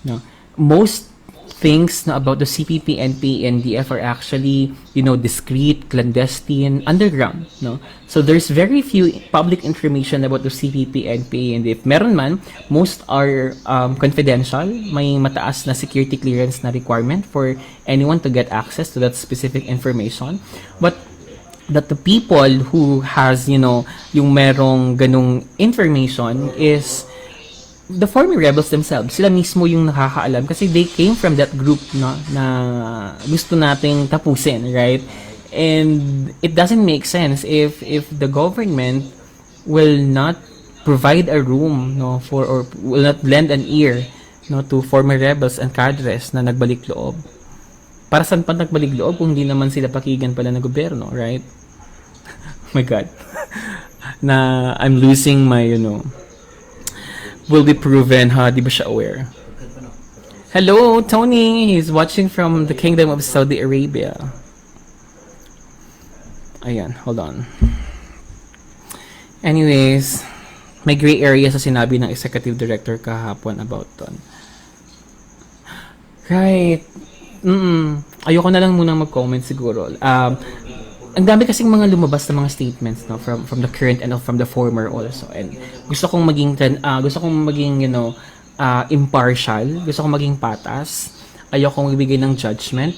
No? Most things about the CPP-NPA-NDF are actually, discreet, clandestine, underground. No? So there's very few public information about the CPP-NPA-NDF. Meron man, most are confidential. May mataas na security clearance na requirement for anyone to get access to that specific information. But that the people who has, yung merong ganung information is the former rebels themselves. Sila mismo yung nakakaalam kasi they came from that group, no, na gusto nating tapusin, right? And it doesn't make sense if the government will not provide a room, no, for, or will not lend an ear, no, to former rebels and cadres na nagbalik loob. Para saan pa nagbalik loob kung hindi naman sila pakigan pala ng gobyerno, right? Oh my God. Na I'm losing my, will be proven, ha? Di ba siya aware? Hello, Tony. He's watching from the Kingdom of Saudi Arabia. Ayan, hold on. Anyways, may gray area sa sinabi ng executive director kahapon about ton. Right. Ayoko na lang munang mag-comment siguro. Ang dami kasing mga lumabas na mga statements, no, from the current and from the former also. And gusto kong maging impartial, gusto kong maging patas. Ayokong magbigay ng judgment.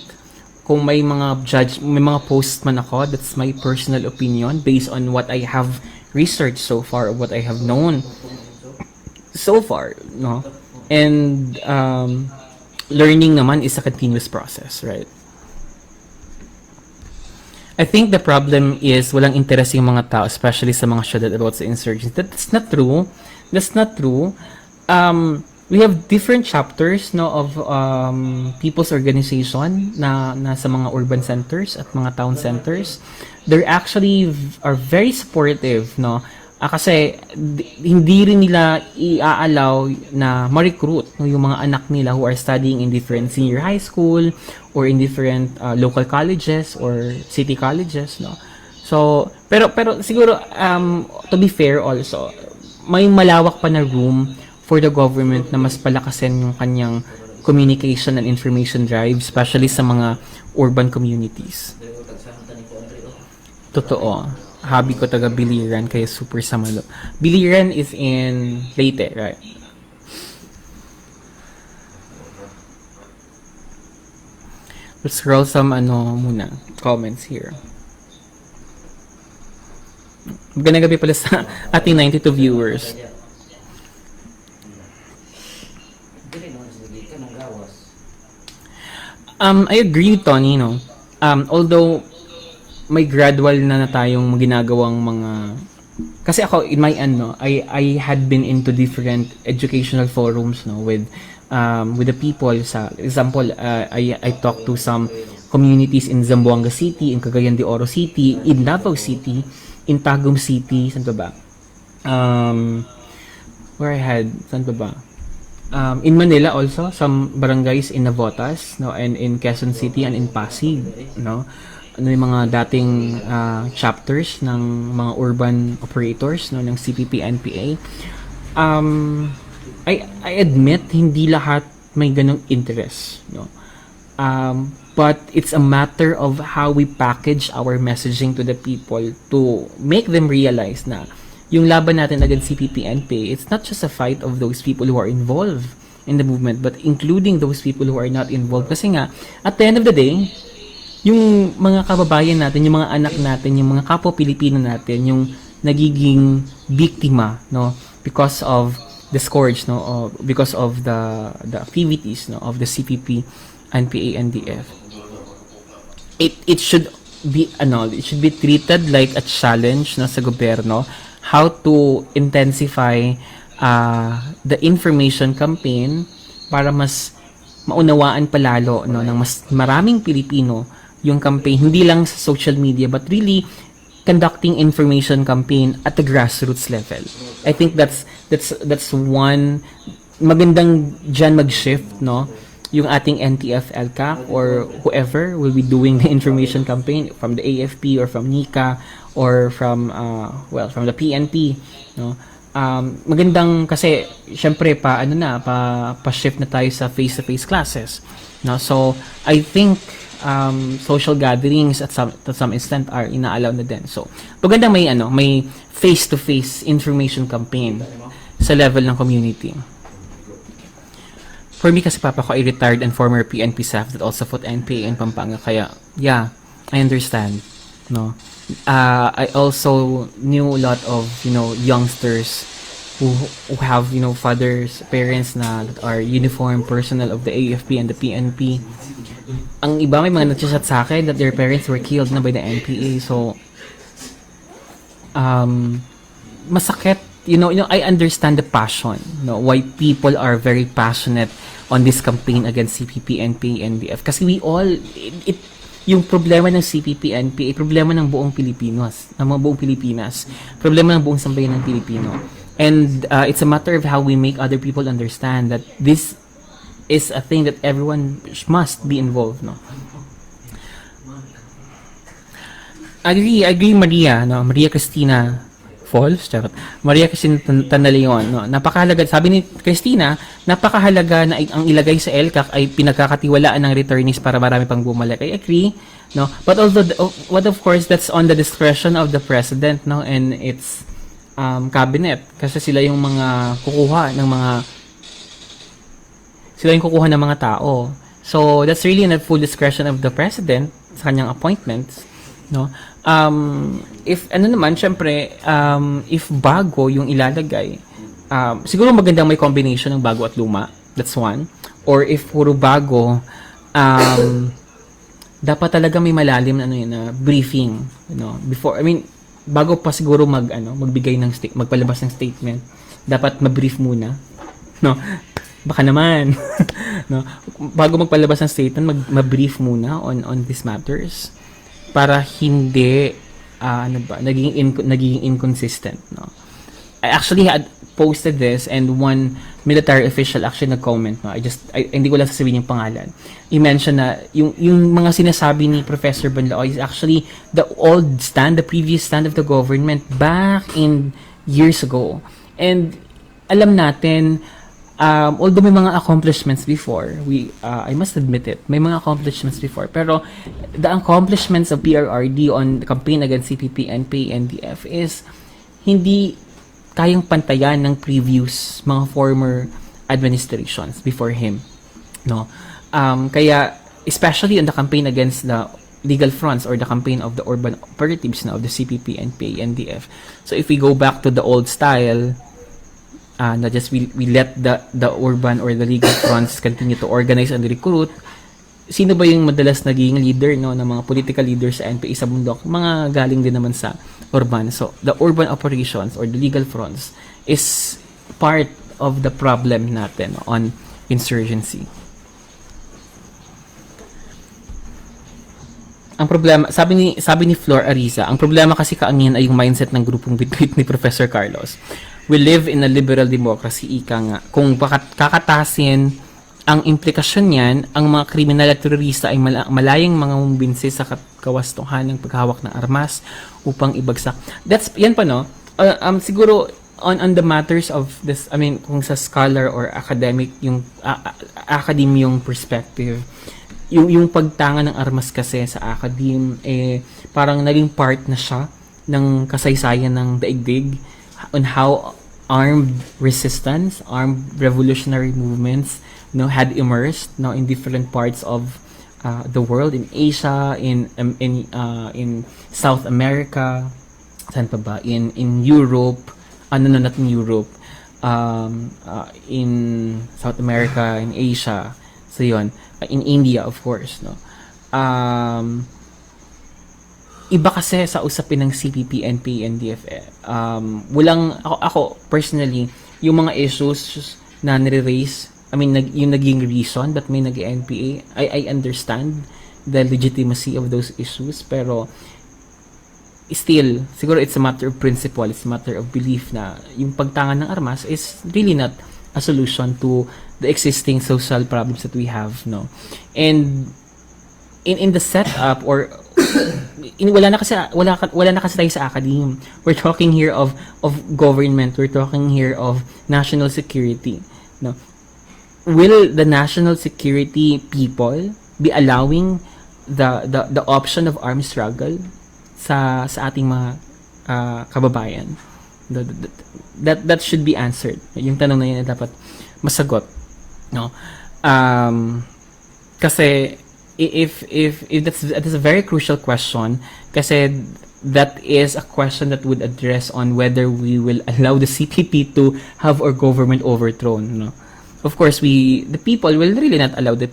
Kung may mga post man ako, that's my personal opinion based on what I have researched so far, or what I have known so far, no? And learning naman is a continuous process, right? I think the problem is walang interest yung mga tao, especially sa mga shaded about the insurgents. That's not true. That's not true. We have different chapters, no, of people's organization na sa mga urban centers at mga town centers. They actually are very supportive, no. Kasi hindi rin nila i-allow na ma-recruit, no, yung mga anak nila who are studying in different senior high school or in different local colleges or city colleges, no. So pero siguro to be fair also, may malawak pa na room for the government na mas palakasin yung kanyang communication and information drive, especially sa mga urban communities. Totoo. Hobby ko taga Biliran, kaya super samalo. Biliran is in Leyte, right? Let's scroll some comments here. Magandang gabi pala sa ating 92 viewers. I agree with Tony, no? Although may gradual na tayong ginagawang mga, kasi ako in my I had been into different educational forums, no, with the people. Sa example, I talked to some communities in Zamboanga City, in Cagayan de Oro City, in Davao City, in Tagum City, saan ba? Where I had, saan ba? In Manila also, some barangays in Navotas, no, and in Quezon City and in Pasig, no. Ano yung mga dating chapters ng mga urban operators, no, ng CPP-NPA. I admit hindi lahat may ganong interest, no. But it's a matter of how we package our messaging to the people to make them realize na yung laban natin against CPP-NPA, it's not just a fight of those people who are involved in the movement, but including those people who are not involved. Kasi nga, at the end of the day, yung mga kababayan natin, yung mga anak natin, yung mga kapwa Pilipino natin, yung nagiging biktima, no, because of the scourge, no, because of the activities, no, of the CPP-NPA-NDF. It should be it should be treated like a challenge, no, sa gobyerno, how to intensify the information campaign para mas maunawaan palalo, no, ng mas maraming Pilipino yung campaign, hindi lang sa social media but really conducting information campaign at the grassroots level. I think that's one magandang dyan mag-shift, no, yung ating NTF-ELCAC or whoever will be doing the information campaign from the AFP or from NICA or from from the PNP, no. Magandang kasi syempre pa-shift na tayo sa face-to-face classes, no. So I think social gatherings at some extent are inaalaw na din. So magandang may face-to-face information campaign sa level ng community. For me kasi papa ko ay retired and former PNP staff that also fought NPA in Pampanga, kaya yeah, I understand, no. I also knew a lot of youngsters who have fathers, parents na that are uniformed personnel of the AFP and the PNP. Ang iba may mga nagchat sa akin that their parents were killed na by the NPA. So masakit. I understand the passion, why people are very passionate on this campaign against CPP-NPA-NDF. Kasi we all, yung problema ng CPP-NPA, problema ng buong Pilipinas, problema ng buong sambayan ng Pilipino. And it's a matter of how we make other people understand that this is a thing that everyone must be involved, no? Agree, Maria, no? Maria Cristina Falls, charot. Maria Cristina Tanaleon, no? Napakahalaga, sabi ni Cristina, napakahalaga na ang ilagay sa ELCAC ay pinagkakatiwalaan ng returnees para marami pang bumalik. I agree, no? But of course, that's on the discretion of the president, no? And its cabinet, kasi sila yung kukuha ng mga tao. So that's really in the full discretion of the president sa kanyang appointments, no. If syempre, if bago yung ilalagay, siguro magandang may combination ng bago at luma, that's one. Or if puro bago, dapat talaga may malalim na briefing, before, bago pa siguro magbigay ng magpalabas ng statement, dapat ma-brief muna, no. Baka naman no, bago magpalabas ng statement, ma-brief muna on these matters para hindi naging inconsistent, no. I actually had posted this and one military official actually nag-comment, no. Hindi ko lang sasabihin yung pangalan. I-mention na yung mga sinasabi ni Professor Banlao is actually the previous stand of the government back in years ago. And alam natin, although may mga accomplishments before, I must admit it, may mga accomplishments before, pero the accomplishments of PRRD on the campaign against CPP-NPA-NDF is hindi kayang pantayan ng previous mga former administrations before him, no. Kaya especially on the campaign against the legal fronts or the campaign of the urban operatives of the CPP-NPA-NDF. So if we go back to the old style, not just we let the urban or the legal fronts continue to organize and recruit. Sino ba yung madalas naging leader, no, ng mga political leaders sa NPA sa bundok? Mga galing din naman sa urban. So the urban operations or the legal fronts is part of the problem natin on insurgency. ang problema, sabi ni Flor Ariza, ang problema kasi Ka Amihan ay yung mindset ng grupong bitbit ni Professor Carlos. We live in a liberal democracy, ika nga. Kung kakatasin ang implikasyon niyan, ang mga kriminal at terorista ay malayang mga mumbinsi sa kawastuhan ng paghawak ng armas upang ibagsak. Yan pa no. Siguro on the matters of this, I mean, kung sa scholar or academic yung academyong perspective, yung pagtanga ng armas kasi sa academe parang naging part na siya ng kasaysayan ng daigdig on how armed resistance, armed revolutionary movements had immersed in different parts of the world, in Asia, in South America, saan pa ba, in Europe, not in Europe, in South America, in Asia, so yun, in India of course, iba kasi sa usapin ng CPP-NPA-NDF. Ako personally, yung mga issues na nire-raise, I mean, yung naging reason ba't may nag-NPA, I understand the legitimacy of those issues, pero still, siguro it's a matter of principle, it's a matter of belief na yung pagtangan ng armas is really not a solution to the existing social problems that we have, And in the setup or wala na kasi tayo sa academe. We're talking here of government, we're talking here of national security, Will the national security people be allowing the option of armed struggle sa ating mga kababayan? That should be answered. Yung tanong na yun ay dapat masagot, kasi if that's a very crucial question, kasi that is a question that would address on whether we will allow the CPP to have our government overthrown, Of course, the people will really not allow the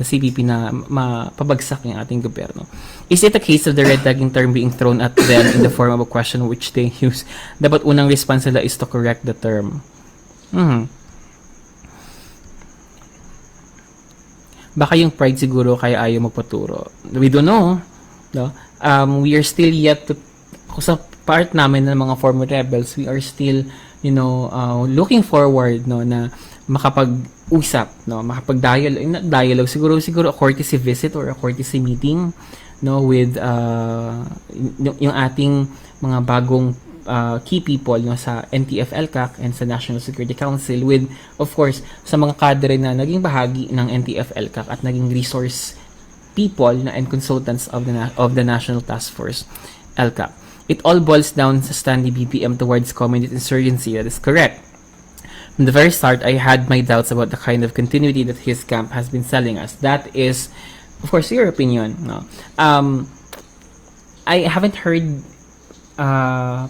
CPP na mapabagsak yung ating gobyerno. Is it a case of the red tagging term being thrown at them in the form of a question which they use? Dapat unang response nila is to correct the term. Baka yung pride siguro kaya ayaw magpaturo. We don't know. We are still yet to, sa part namin ng mga former rebels, we are still, looking forward, na makapag-usap, makapag-dialogue, siguro a courtesy visit or a courtesy meeting, with yung ating mga bagong key people sa NTF-ELCAC and sa National Security Council, with of course sa mga kadre na naging bahagi ng NTF-ELCAC at naging resource people and consultants of the National Task Force ELCAC. It all boils down sa stand ni BPM towards communist insurgency. That is correct. From the very start, I had my doubts about the kind of continuity that his camp has been selling us. That is, of course, your opinion. I haven't heard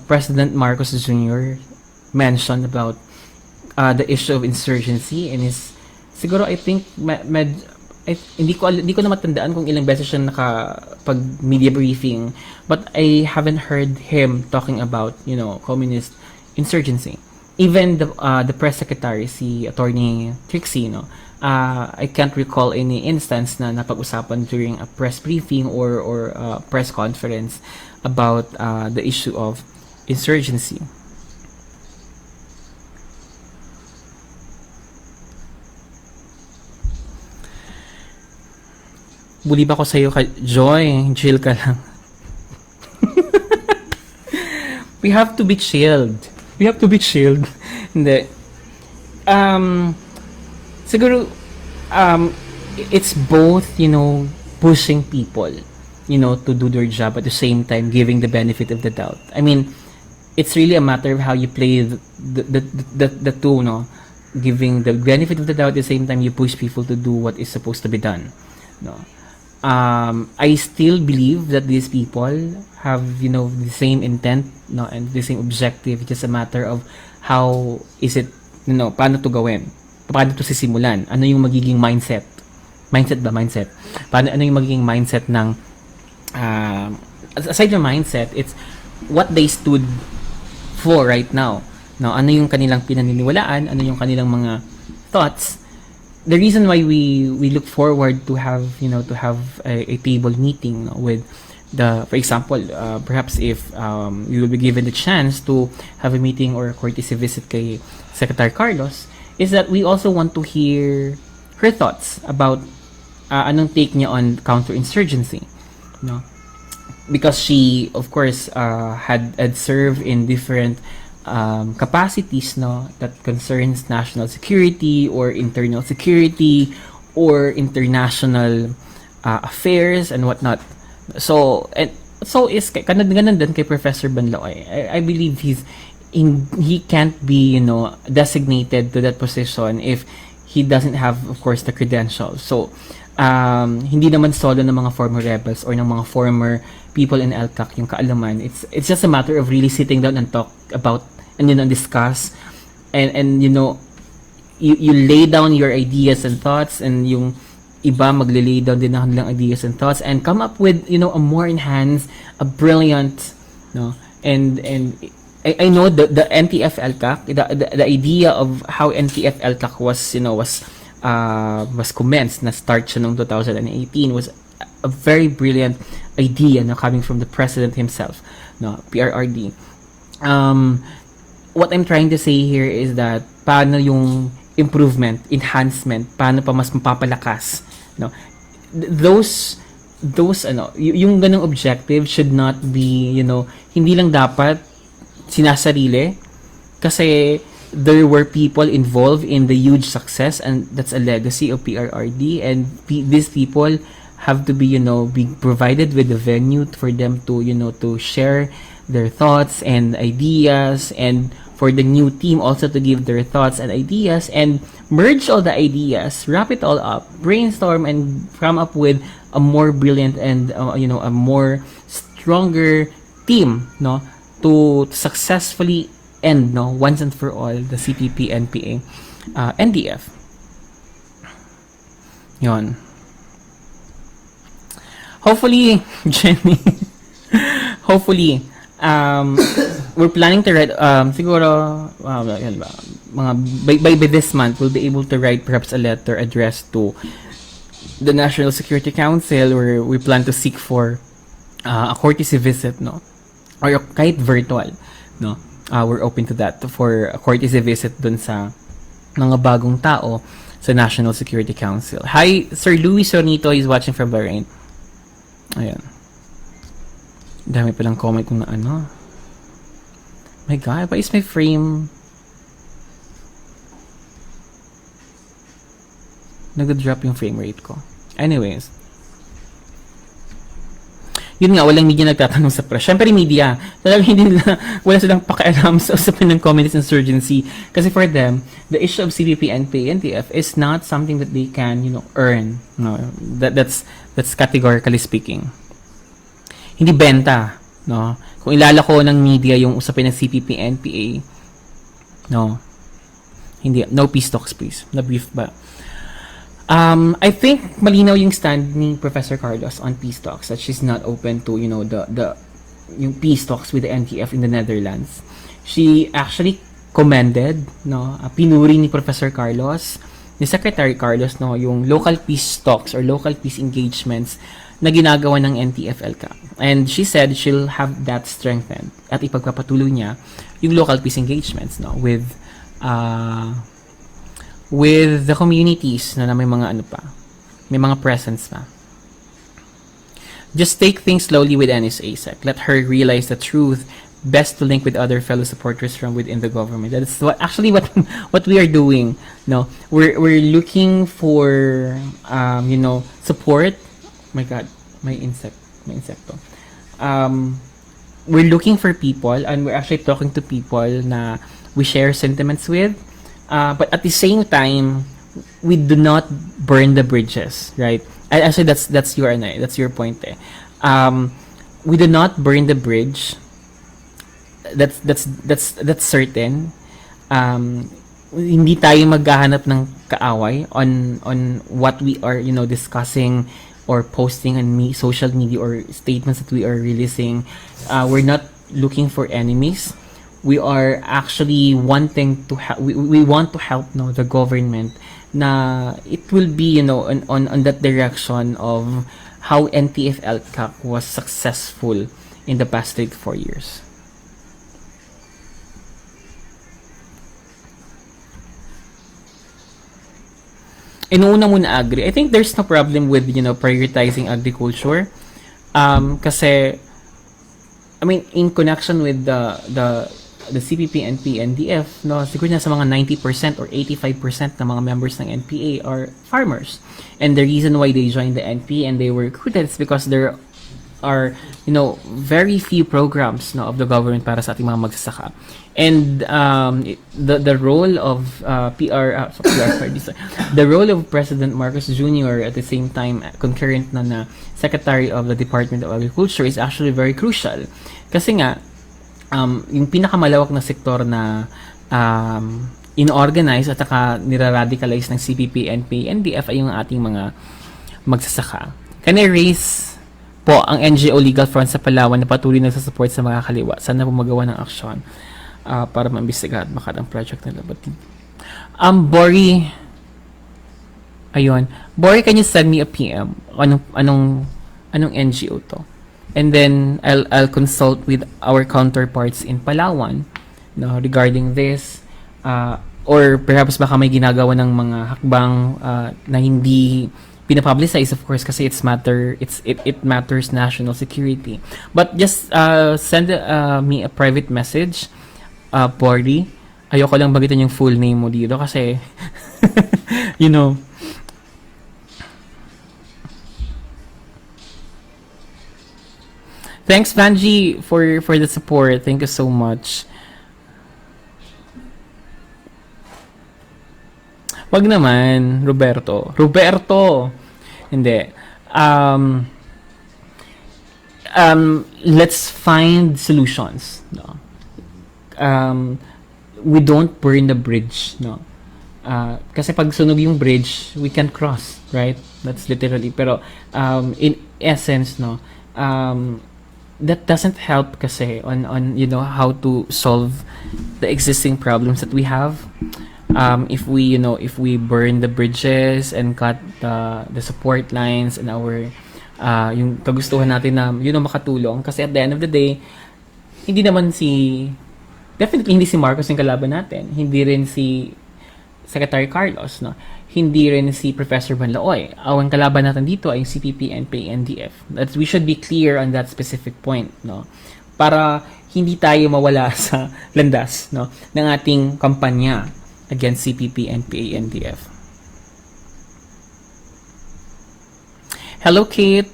President Marcos Jr. mention about the issue of insurgency, and siguro I think hindi ko na matandaan kung ilang beses siya nakapag media briefing, but I haven't heard him talking about communist insurgency. Even the press secretary, si Attorney Trixie, I can't recall any instance na napag-usapan during a press briefing or press conference about the issue of insurgency. Buli ba ko sa'yo, Joy? Chill ka lang. We have to be chilled. Hindi. Siguro, it's both, pushing people, to do their job at the same time giving the benefit of the doubt. I mean, it's really a matter of how you play the two, Giving the benefit of the doubt at the same time you push people to do what is supposed to be done, I still believe that these people have, the same intent, and the same objective. It's just a matter of how is it, paano to gawin? Paano to sisimulan? Ano yung magiging mindset? Mindset. Ano yung magiging mindset ng, aside from mindset, it's what they stood for right now. Ano yung kanilang pinaniniwalaan? Ano yung kanilang mga thoughts? the reason why we look forward to have a table meeting, no, with the, for example, perhaps if we will be given the chance to have a meeting or a courtesy visit kay Secretary Carlos, is that we also want to hear her thoughts about anong take niya on counterinsurgency, no, because she of course had served in different capacities, no, that concerns national security or internal security or international affairs and whatnot. So is ganun din kay Professor Banloy. I believe he can't be, designated to that position if he doesn't have, of course, the credentials. So hindi naman solo ng mga former rebels or ng mga former people in ELCAC yung kaalaman. It's just a matter of really sitting down and talk about and discuss and you lay down your ideas and thoughts, and yung iba magle-lay down din ng kanilang ideas and thoughts and come up with a more enhanced, a brilliant, and I know the NTF-ELCAC, the idea of how NTF-ELCAC was commenced, na start siya noong 2018, was a very brilliant idea, coming from the president himself, PRRD. What I'm trying to say here is that paano yung improvement, enhancement, paano pa mas mapapalakas, those yung ganung objective should not be, hindi lang dapat sinasarili, kasi there were people involved in the huge success, and that's a legacy of PRRD, and these people have to be be provided with a venue for them to to share their thoughts and ideas, and for the new team also to give their thoughts and ideas and merge all the ideas, wrap it all up, brainstorm, and come up with a more brilliant and a more stronger team, to successfully end, once and for all, the CPP-NPA-NDF. Yon. Hopefully, Jenny, hopefully, we're planning to write, siguro, yun ba, by this month, we'll be able to write perhaps a letter addressed to the National Security Council, where we plan to seek for a courtesy visit, or kahit virtual, we're open to that, for a courtesy visit dun sa mga bagong tao sa National Security Council. Hi, Sir Luis Sonito is watching from Bahrain. Ayan. Dami palang comment kung na ano. My God, why is my frame nag-drop yung frame rate ko? Anyways, yun nga, walang media nagtatanong sa press. Siyempre media, talagang wala silang pakialam sa usapin ng communist insurgency. Kasi for them, the issue of CPP-NPA-NDF is not something that they can, earn. No, that's categorically speaking. Hindi benta, Kung ilalako ng media yung usapin ng CPP-NPA, hindi, no peace talks, please. Na brief ba? I think malinaw yung stand ni Professor Carlos on peace talks, that she's not open to, yung peace talks with the NTF in the Netherlands. She actually commended, pinuri ni Professor Carlos, ni Secretary Carlos, yung local peace talks or local peace engagements na ginagawa ng NTF-ELCAC. And she said she'll have that strengthened at ipagpapatuloy niya yung local peace engagements, with the communities na may mga may mga presence pa. Just take things slowly with NSA-SEC. Let her realize the truth. Best to link with other fellow supporters from within the government. That's what we are doing. We're looking for support. My God, my insecto. We're looking for people, and we're actually talking to people na we share sentiments with. But at the same time, we do not burn the bridges, right? Actually, that's your point. We do not burn the bridge. That's certain. Hindi tayo maghahanap ng kaaway on what we are, discussing or posting on social media or statements that we are releasing. We're not looking for enemies. We are actually wanting to help. We want to help the government na it will be, on that direction of how NTF-ELCAC was successful in the past 3 to 4 years. Inuuna muna agri. I think there's no problem with, prioritizing agriculture. Kasi, I mean, in connection with the CPP-NPA-NDF, no, siguro na sa mga 90% or 85% ng mga members ng NPA are farmers. And the reason why they joined the NPA and they were recruited is because there are, very few programs, no, of the government para sa ating mga magsasaka. And the role of the role of President Marcos Jr. at the same time concurrent na Secretary of the Department of Agriculture is actually very crucial. Kasi nga yung pinakamalawak na sektor na inorganize at saka niraradicalize ng CPP-NPA-NDF ay yung ating mga magsasaka. Can I raise po ang NGO Legal Front sa Palawan na patuloy na sa support sa mga kaliwa? Sana po magawa ng aksyon para maimbestigahan baka ang project nila. Bori, ayun. Bori, can you send me a PM? Anong NGO to? And then I'll consult with our counterparts in Palawan, no, regarding this, or perhaps baka may ginagawa ng mga hakbang na hindi pinapublicize, of course, kasi it matters national security. But just send me a private message, Bori. Ayoko lang bagitin yung full name mo dito kasi Thanks, Vanji, for the support. Thank you so much. Wag naman, Roberto. Hindi. Let's find solutions. No. We don't burn the bridge. No. Kasi pag sunog yung bridge, we can cross, right? That's literally. Pero in essence, no. That doesn't help kasi on how to solve the existing problems that we have. If we burn the bridges and cut the support lines and our yung kagustuhan natin na makatulong, kasi at the end of the day definitely hindi si Marcos yung kalaban natin, hindi rin si Secretary Carlos, no, hindi rin si Professor Banlaoy. Ang kalaban natin dito ay CPP-NPA-NDF. That we should be clear on that specific point, no, para hindi tayo mawala sa landas, no, ng ating kampanya against CPP-NPA-NDF. Hello, Kate.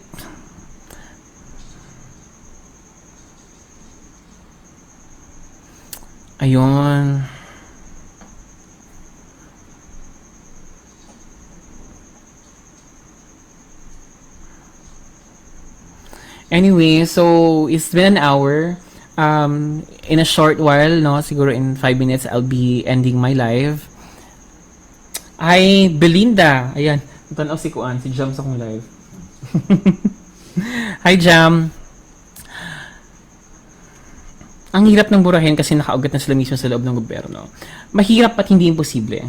Ayun. Anyway, so it's been an hour. In a short while, no, siguro in 5 minutes, I'll be ending my live. Hi, Belinda. Ayan, tanaw si Kuan, si Jam sa kong live. Hi, Jam. Ang hirap ng burahin kasi nakaugat na sila mismo sa loob ng gobyerno. Mahirap at hindi imposible.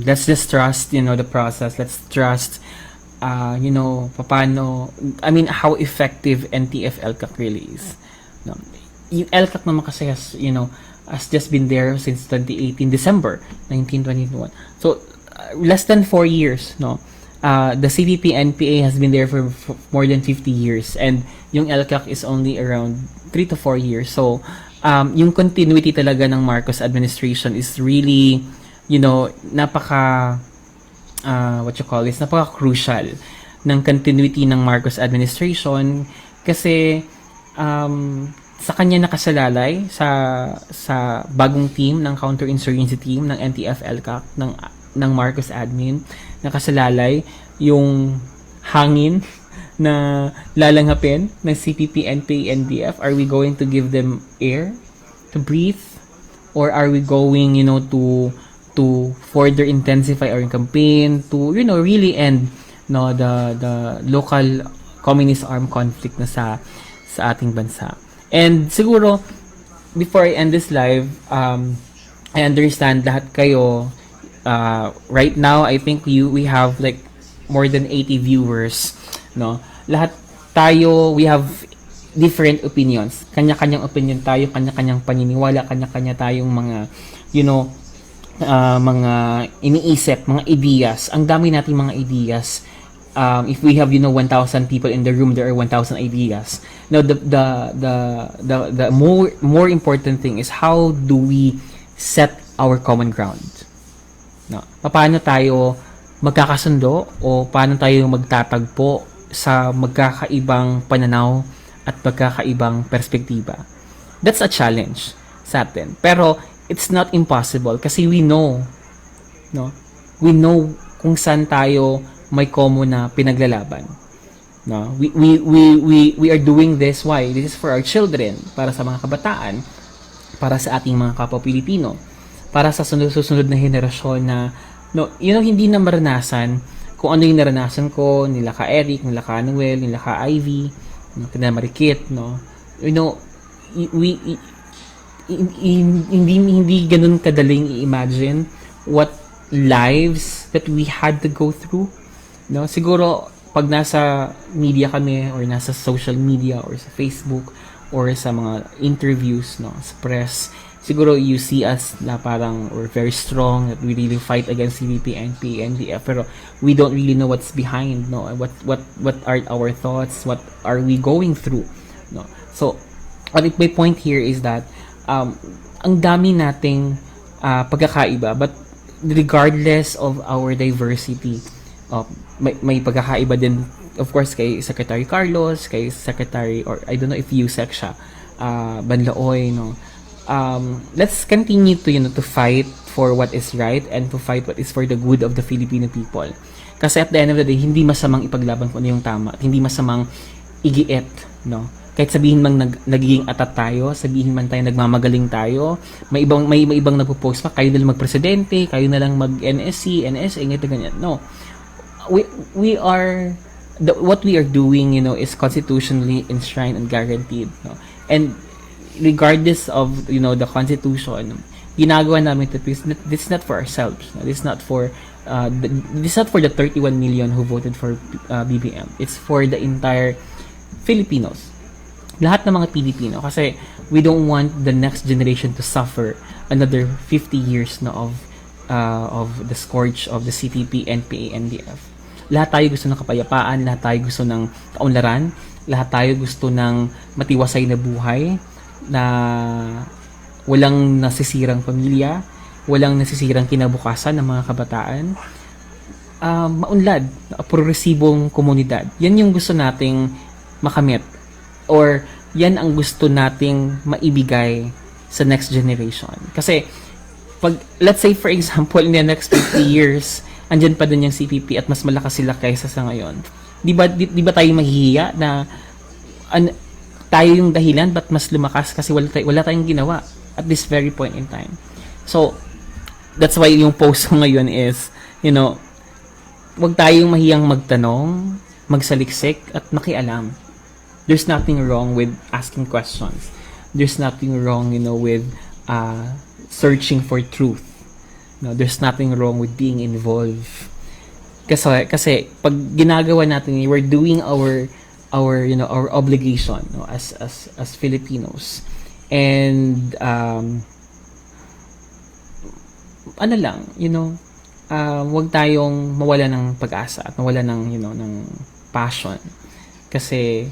Let's just trust, the process. Let's trust paano, how effective NTF-ELCAC really is. No, yung ELCAC naman kasi has just been there since 2018, December 1921. So, less than 4 years, no? The CPP-NPA has been there for more than 50 years, and yung ELCAC is only around 3 to 4 years. So, yung continuity talaga ng Marcos administration is really, napaka napaka-crucial ng continuity ng Marcos administration kasi sa kanya nakasalalay sa bagong team ng counterinsurgency team ng NTF-ELCAC ng Marcos admin, nakasalalay yung hangin na lalanghapin ng CPP-NPA-NDF. Are we going to give them air to breathe, or are we going to further intensify our campaign to really end the local communist armed conflict na sa ating bansa. And siguro before I end this live, I understand lahat kayo right now I think we have like more than 80 viewers, no? Lahat tayo, we have different opinions. Kanya-kanyang opinion tayo, kanya-kanyang paniniwala, kanya-kanya tayong mga, you know, mga iniisip, mga ideas. Ang dami nating mga ideas. If we have, you know, 1,000 people in the room, there are 1,000 ideas. Now, the more important thing is how do we set our common ground? No? Paano tayo magkakasundo o paano tayo magtatagpo sa magkakaibang pananaw at magkakaibang perspektiba? That's a challenge sa atin. Pero it's not impossible kasi we know, no? We know kung saan tayo may common na pinaglalaban. No? We are doing this. Why? This is for our children, para sa mga kabataan, para sa ating mga kapwa Pilipino, para sa susunod na henerasyon na, no, you know, hindi na maranasan kung ano yung naranasan ko, nila ka Eric, nila ka Noel, nila ka Ivy, nila Marikit, no? You know, hindi ganun kadaling i-imagine what lives that we had to go through, no? Siguro pag nasa media kami or nasa social media or sa Facebook or sa mga interviews, no, sa press, siguro you see us na parang we're very strong, that we really fight against CPP-NPA-NDF, pero we don't really know what's behind, no? What are our thoughts, what are we going through, no? So my point here is that ang dami nating pagkakaiba, but regardless of our diversity, may pagkakaiba din, of course, kay Secretary Carlos, kay Secretary, or I don't know if USEC siya, Banlaoy, no? Let's continue to, you know, to fight for what is right and to fight what is for the good of the Filipino people. Kasi at the end of the day, hindi masamang ipaglaban kung ano yung tama at hindi masamang igiit, no? Kahit sabihin man nagiging atat tayo, sabihin man tayo nagmamagaling tayo, may ibang nagpo-post pa, kayo na lang magpresidente, kayo na lang mag-NSC, NSA, ganyan. No. We are what we are doing, you know, is constitutionally enshrined and guaranteed, no? And regardless of, you know, the constitution, ginagawa namin ito, this is not for ourselves, no? This is not for the 31 million who voted for BBM. It's for the entire Filipinos, lahat ng mga Pilipino, kasi we don't want the next generation to suffer another 50 years na of the scourge of the CPP-NPA-NDF. Lahat tayo gusto ng kapayapaan, lahat tayo gusto ng kaunlaran, lahat tayo gusto ng matiwasay na buhay, na walang nasisirang pamilya, walang nasisirang kinabukasan ng mga kabataan, maunlad, progresibong komunidad. Yan yung gusto nating makamit, or yan ang gusto nating maibigay sa next generation. Kasi pag, let's say for example, in the next 50 years, andyan pa din yung CPP at mas malakas sila kaysa sa ngayon. Di ba tayo mahihiya na tayo yung dahilan ba't mas lumakas kasi wala tayong ginawa at this very point in time. So that's why yung post ko ngayon is, you know, wag tayong mahiyang magtanong, magsaliksik at makialam. There's nothing wrong with asking questions. There's nothing wrong, you know, with searching for truth. No, there's nothing wrong with being involved. Kasi pag ginagawa natin, we're doing our you know, our obligation, no, as Filipinos. And ano lang, you know, wag tayong mawala ng pag-asa at mawala ng, you know, ng passion. Kasi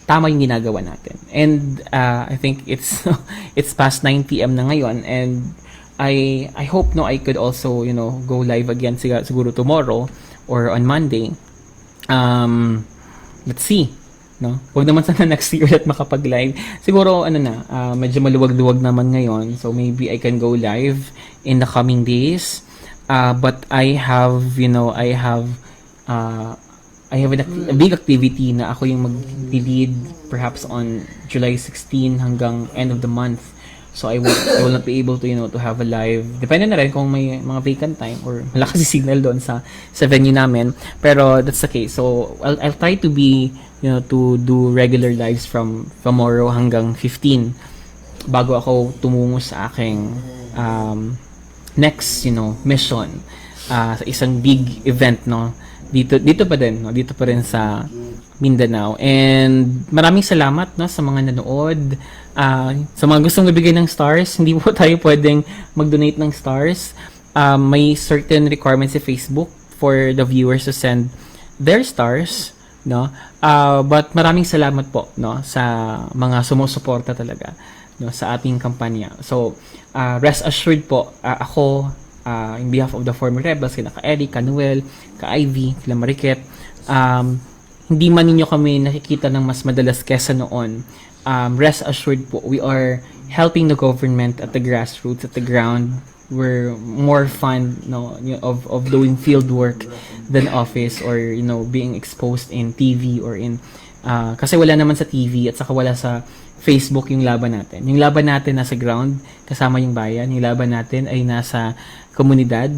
tama yung ginagawa natin. And I think it's past 9 PM na ngayon, and I hope, no, I could also, you know, go live again siguro tomorrow or on Monday. Let's see, no? Huwag naman sana next year ulit makapag-live. Siguro medyo maluwag-luwag naman ngayon, so maybe I can go live in the coming days. But I have, you know, a big activity na ako yung mag-lead perhaps on July 16 hanggang end of the month. So I will not be able to, you know, to have a live. Depende na rin kung may mga vacant time or malakas yung signal doon sa venue namin. Pero that's okay. So I'll try to be, you know, to do regular lives from tomorrow hanggang 15 bago ako tumungo sa aking next, mission sa isang big event, no? Dito pa din, no? Dito pa rin sa Mindanao. And maraming salamat, no, sa mga nanood. Sa mga gustong magbigay ng stars, hindi po tayo pwedeng mag-donate ng stars. May certain requirements sa Facebook for the viewers to send their stars, no? But maraming salamat po, no, sa mga sumusuporta talaga, no, sa ating kampanya. So, rest assured po, ako, in behalf of the former rebels, kina Ka Eddie, Ka Noel, Ka Ivy, kila Mariket, hindi man ninyo kami nakikita ng mas madalas kesa noon. Rest assured po, we are helping the government at the grassroots, at the ground. We're more fun, of doing field work than office or being exposed in TV or in kasi wala naman sa TV at saka wala sa Facebook yung laban natin. Yung laban natin nasa ground, kasama yung bayan. Yung laban natin ay nasa komunidad.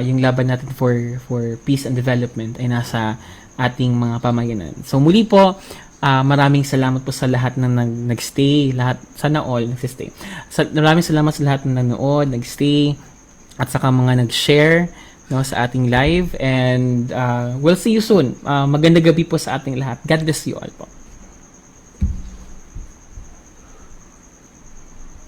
Yung laban natin for peace and development ay nasa ating mga pamayanan. So muli po, maraming salamat po sa lahat na nag-stay, sana all nagsistay. Maraming salamat sa lahat na nanood, nag-stay, at saka mga nag-share, no, sa ating live. And we'll see you soon. Magandang gabi po sa ating lahat. God bless you all po.